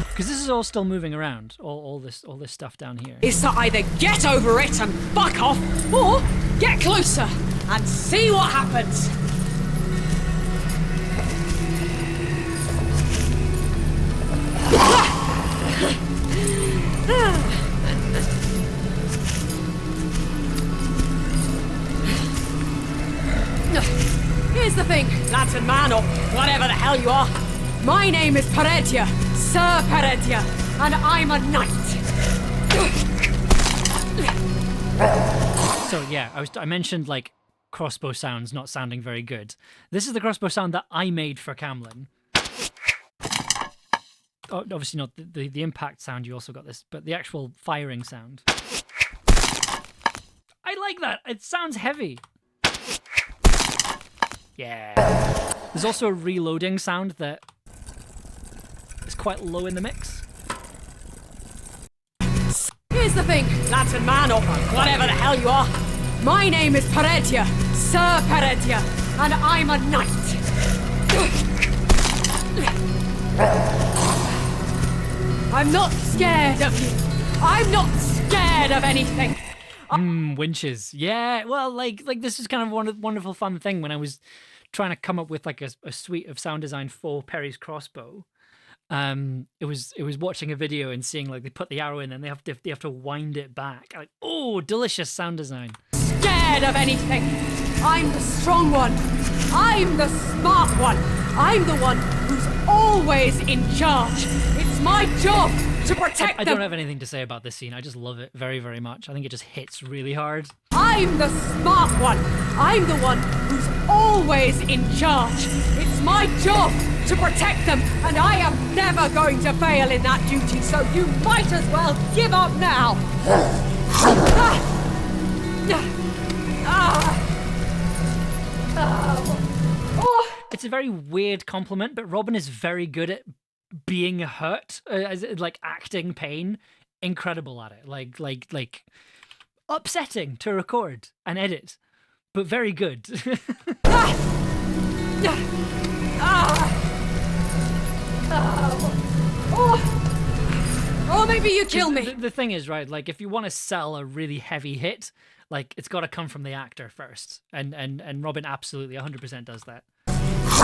Because this is all still moving around, all this stuff down here. Is to either get over it and fuck off, or get closer and see what happens. Here's the thing, Lantern Man, or whatever the hell you are. My name is Peredia, Sir Peredia, and I'm a knight. So yeah, I mentioned like crossbow sounds not sounding very good. This is the crossbow sound that I made for Camlann. Oh, obviously not the impact sound. You also got this, but the actual firing sound. I like that. It sounds heavy. Yeah. There's also a reloading sound that is quite low in the mix. Here's the thing, Lantern Man, or whatever the hell you are. My name is Peredia, Sir Peredia, and I'm a knight. I'm not scared of you. I'm not scared of anything. Winches. Yeah, well, like this is kind of one wonderful fun thing when I was trying to come up with like a suite of sound design for Perry's crossbow. It was watching a video and seeing like they put the arrow in and they have to wind it back. Like, oh, delicious sound design. Scared of anything. I'm the strong one. I'm the smart one. I'm the one who's always in charge. It's my job to protect I them. don't have anything to say about this scene. I just love it very, very much. I think it just hits really hard. I'm the smart one. I'm the one who's always in charge. It's my job to protect them, and I am never going to fail in that duty, so you might as well give up now. It's a very weird compliment, but Robin is very good at being hurt, like acting pain. Incredible at it. Like upsetting to record and edit, but very good. Or maybe you kill me. The thing is, right, like if you want to sell a really heavy hit, like it's got to come from the actor first, and Robin absolutely 100% does that. It's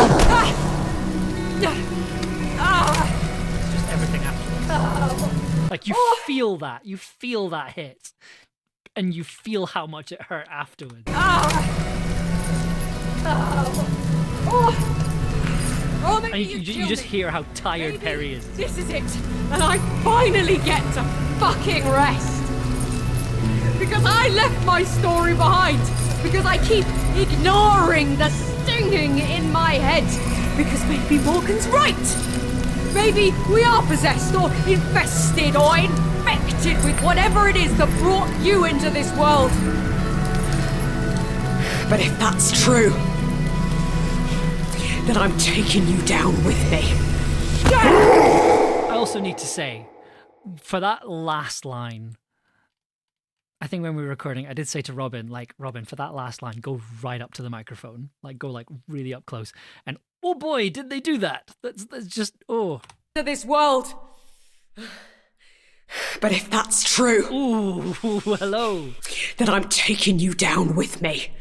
just everything afterwards. Like you feel that hit, and you feel how much it hurt afterwards. Or maybe And you just hear how tired Maybe Perry is. This is it, and I finally get to fucking rest. Because I left my story behind. Because I keep ignoring the stinging in my head. Because maybe Morgan's right. Maybe we are possessed or infested or infected with whatever it is that brought you into this world. But if that's true, then I'm taking you down with me. I also need to say, for that last line, I think when we were recording, I did say to Robin, like, Robin, for that last line, go right up to the microphone. Like, go, like, really up close. And, oh boy, did they do that. That's just, oh. To this world. But if that's true, Ooh, hello. then I'm taking you down with me.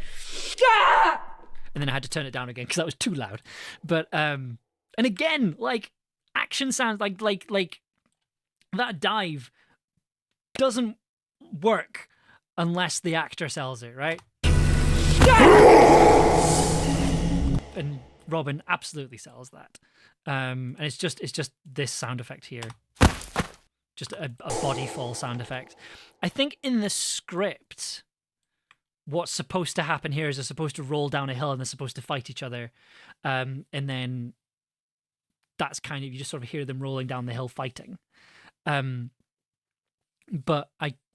And then I had to turn it down again because that was too loud. But, and again, like, action sounds like that dive doesn't work unless the actor sells it, right? And Robin absolutely sells that. And it's just this sound effect here. Just a body fall sound effect. I think in the script, what's supposed to happen here is they're supposed to roll down a hill and they're supposed to fight each other. And then that's kind of, you just sort of hear them rolling down the hill fighting. But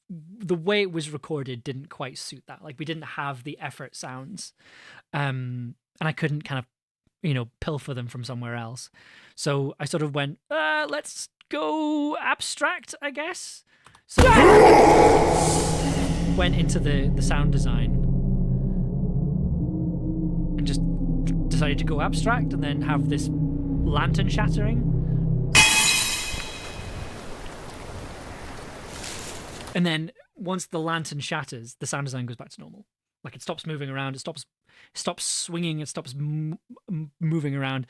the way it was recorded didn't quite suit that. Like we didn't have the effort sounds, and I couldn't kind of, pilfer them from somewhere else. So I sort of went, let's go abstract, I guess. So went into the sound design and just decided to go abstract and then have this lantern shattering. And then once the lantern shatters, the sound design goes back to normal. Like it stops moving around, it stops swinging, it stops moving around.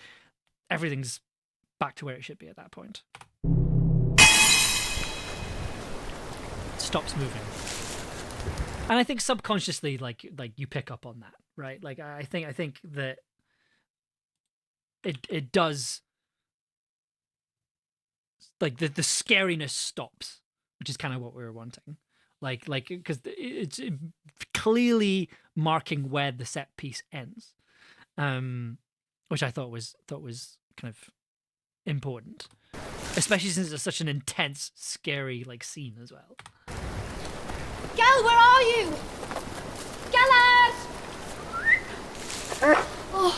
Everything's back to where it should be at that point. It stops moving. And I think subconsciously, like you pick up on that, right? Like I think that it does, like the scariness stops, which is kind of what we were wanting. Like because it's clearly marking where the set piece ends, which I thought was kind of important, especially since it's such an intense, scary scene as well. Gel, where are you? Gellert! Oh,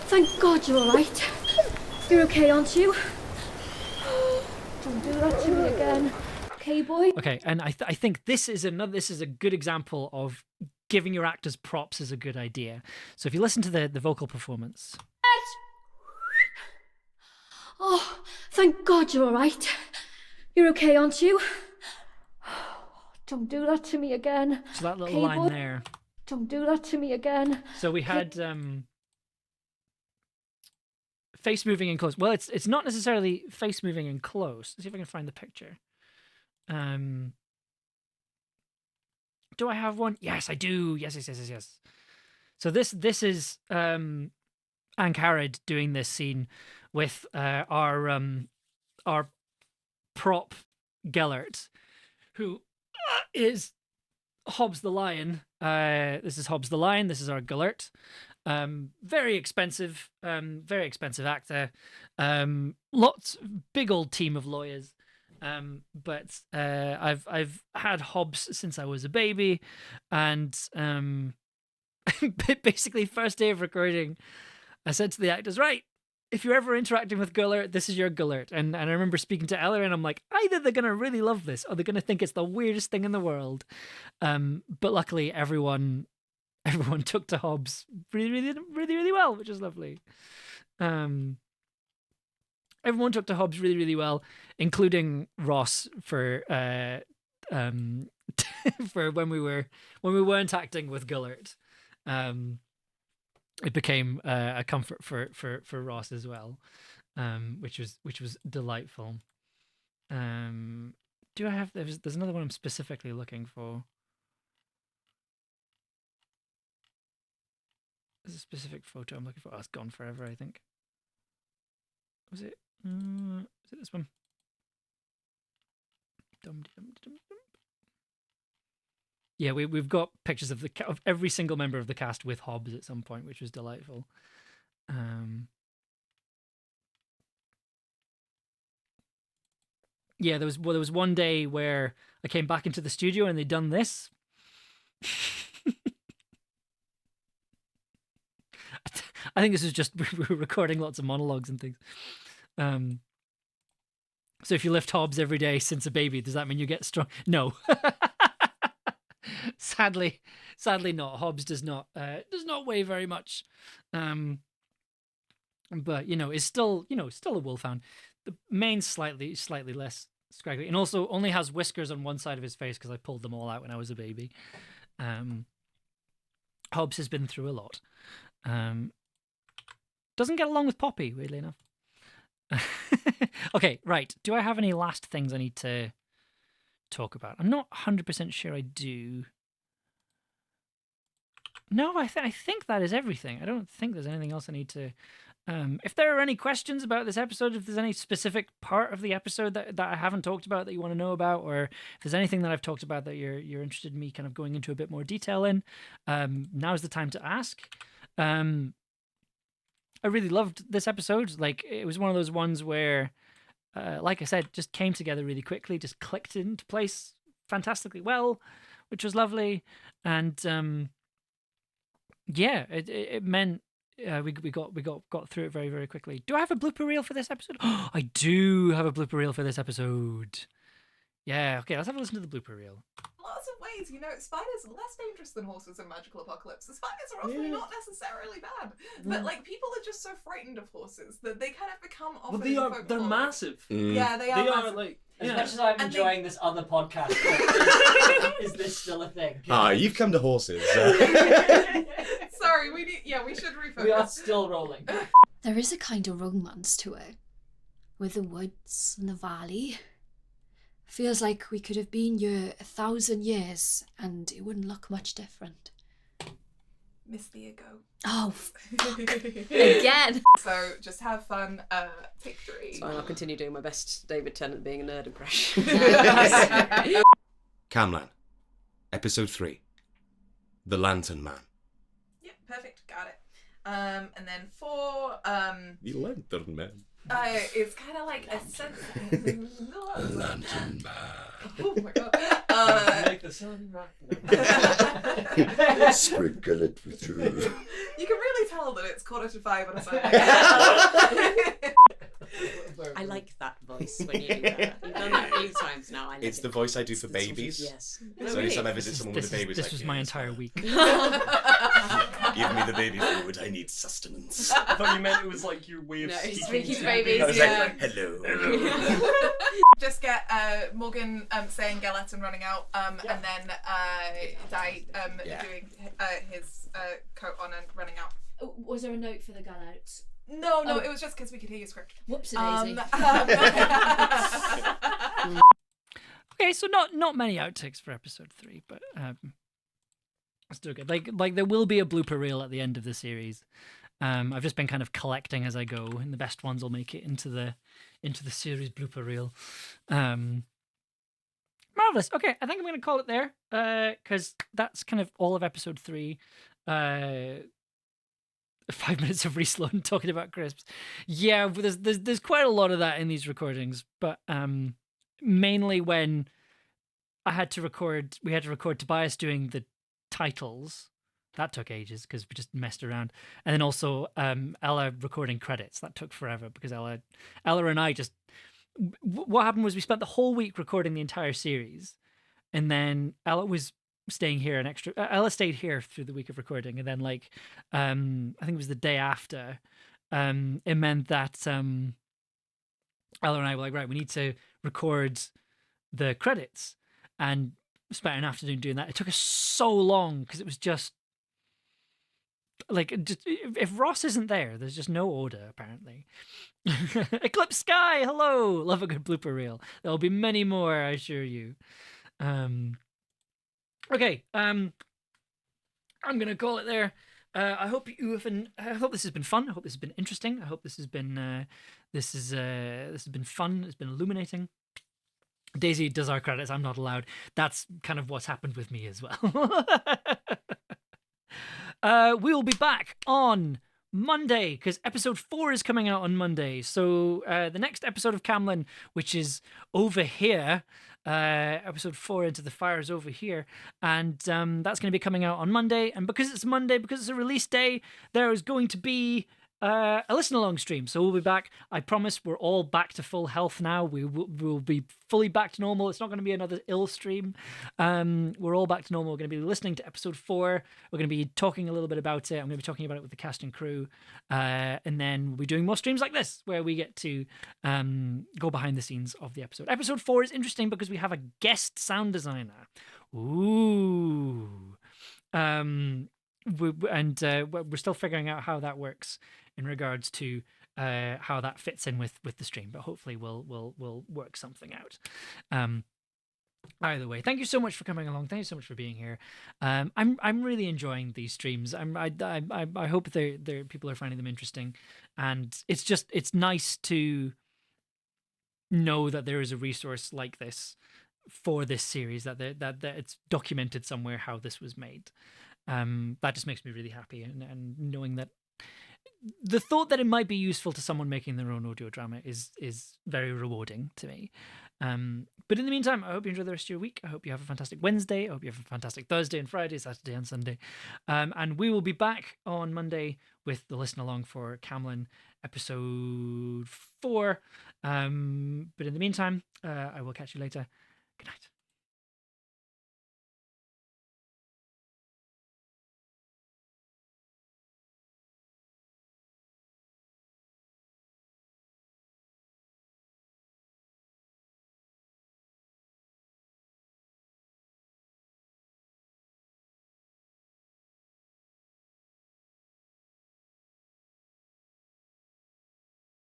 thank God you're all right. You're okay, aren't you? Don't do that to me again. Okay, boy. Okay, and I think this is a good example of giving your actors props is a good idea. So if you listen to the vocal performance. Oh, thank God you're all right. You're okay, aren't you? Don't do that to me again. So that little okay, line boy. there. Don't do that to me again. So we had face moving in close. Well, it's not necessarily face moving in close. Let's see if I can find the picture. Do I have one? Yes, I do. Yes. So this is Ankarad doing this scene with our prop Gellert, who is Hobbs the Lion. This is Hobbs the Lion. This is our Gellert. Very expensive actor. Big old team of lawyers. But I've had Hobbs since I was a baby, and basically first day of recording, I said to the actors, right, if you're ever interacting with Gellert, this is your Gellert. And I remember speaking to Ella, and I'm like, either they're gonna really love this, or they're gonna think it's the weirdest thing in the world. But luckily, everyone took to Hobbs really well, which is lovely. Everyone took to Hobbs really well, including Ross for for when we weren't acting with Gellert. It became a comfort for Ross as well, which was delightful. Do I have? There's another one I'm specifically looking for. There's a specific photo I'm looking for. Oh, it's gone forever, I think. Was it? Is it this one? Yeah, we've got pictures of of every single member of the cast with Hobbs at some point, which was delightful. Yeah, there was one day where I came back into the studio and they'd done this. I think this is just we were recording lots of monologues and things. So if you lift Hobbs every day since a baby, does that mean you get strong? No. Sadly not. Hobbs does not weigh very much. But is still a wolfhound. The mane's slightly less scraggly, and also only has whiskers on one side of his face because I pulled them all out when I was a baby. Hobbs has been through a lot. Doesn't get along with Poppy, weirdly enough. Okay, right. Do I have any last things I need to talk about? I'm not 100% sure I do. No, I think that is everything. I don't think there's anything else I need to... if there are any questions about this episode, if there's any specific part of the episode that I haven't talked about that you want to know about, or if there's anything that I've talked about that you're interested in me kind of going into a bit more detail in, now's the time to ask. I really loved this episode. Like, it was one of those ones where like I said, just came together really quickly, just clicked into place fantastically well, which was lovely. And it meant we got through it very, very quickly. Do I have a blooper reel for this episode? I do have a blooper reel for this episode. Yeah, okay, let's have a listen to the blooper reel. Lots of ways, spiders are less dangerous than horses in Magical Apocalypse. The spiders are often not necessarily bad, but people are just so frightened of horses that they kind of become often. They're massive. Yeah, they are massive. As Yeah. much as I'm enjoying this other podcast, is this still a thing? You've come to horses. Sorry, we should refocus. We are still rolling. There is a kind of romance to it, with the woods and the valley. Feels like we could have been here 1,000 years and it wouldn't look much different. Miss the ago. Oh, fuck. Again. So just have fun. Take 3. So I'll continue doing my best David Tennant being a nerd impression. Camlann, episode 3. The Lantern Man. Yeah, perfect. Got it. And then 4. The Lantern Man. It's kind of like a sense. Lantern Man. Oh my god. Make the sun rock. Sprinkle it with you. You can really tell that it's 4:45 on a Sunday. I like that voice when you do that. You've done that a few times now. I like It's it. the voice I do for babies. Yes. So anytime I visit someone with a baby, it's This like, was my "Yes, entire week. Give me the baby food. I need sustenance. I thought you meant it was like your way of No, speaking speaking to babies, I was yeah. like, hello. Just get Morgan saying Gellert and running out, and then Di doing his coat on and running out. Was there a note for the gun out? No, it was just because we could hear your script. Whoopsie-daisy. Okay, so not many outtakes for episode 3, but still good. Like there will be a blooper reel at the end of the series. I've just been kind of collecting as I go, and the best ones will make it into the series blooper reel. Marvelous. Okay, I think I'm going to call it there because that's kind of all of episode 3. 5 minutes of Sloan talking about crisps. Yeah, there's quite a lot of that in these recordings, but mainly when we had to record Tobias doing the titles. That took ages because we just messed around, and then also Ella recording credits. That took forever because Ella and I just. What happened was we spent the whole week recording the entire series, and then Ella was staying here an extra. Ella stayed here through the week of recording, and then I think it was the day after. It meant that Ella and I were like, right, we need to record the credits, and spent an afternoon doing that. It took us so long because it was just if Ross isn't there, there's just no order apparently. Eclipse Sky, hello, love a good blooper reel. There'll be many more, I assure you. Okay, I'm gonna call it there. I hope I hope this has been fun. I hope this has been interesting. I hope this has been this has been fun. It's been illuminating. Daisy does our credits. I'm not allowed. That's kind of what's happened with me as well. We will be back on Monday because episode 4 is coming out on Monday. So the next episode of Camlann, which is over here, episode 4 Into the Fire is over here, and that's going to be coming out on Monday. And because it's Monday, because it's a release day, there is going to be a listen along stream. So we'll be back. I promise we're all back to full health now. We'll be fully back to normal. It's not going to be another ill stream. We're all back to normal. We're going to be listening to episode 4. We're going to be talking a little bit about it. I'm going to be talking about it with the cast and crew. And then we'll be doing more streams like this where we get to go behind the scenes of the episode. Episode 4 is interesting because we have a guest sound designer. Ooh. We're still figuring out how that works in regards to how that fits in with the stream, but hopefully we'll work something out. Either way, thank you so much for coming along. Thank you so much for being here. I'm really enjoying these streams. I hope they're people are finding them interesting, and it's nice to know that there is a resource like this for this series, that it's documented somewhere how this was made. That just makes me really happy, and knowing that the thought that it might be useful to someone making their own audio drama is very rewarding to me. But in the meantime, I hope you enjoy the rest of your week. I hope you have a fantastic Wednesday. I hope you have a fantastic Thursday and Friday, Saturday and Sunday. And we will be back on Monday with the listen along for Camlann episode 4. But in the meantime, I will catch you later. Good night.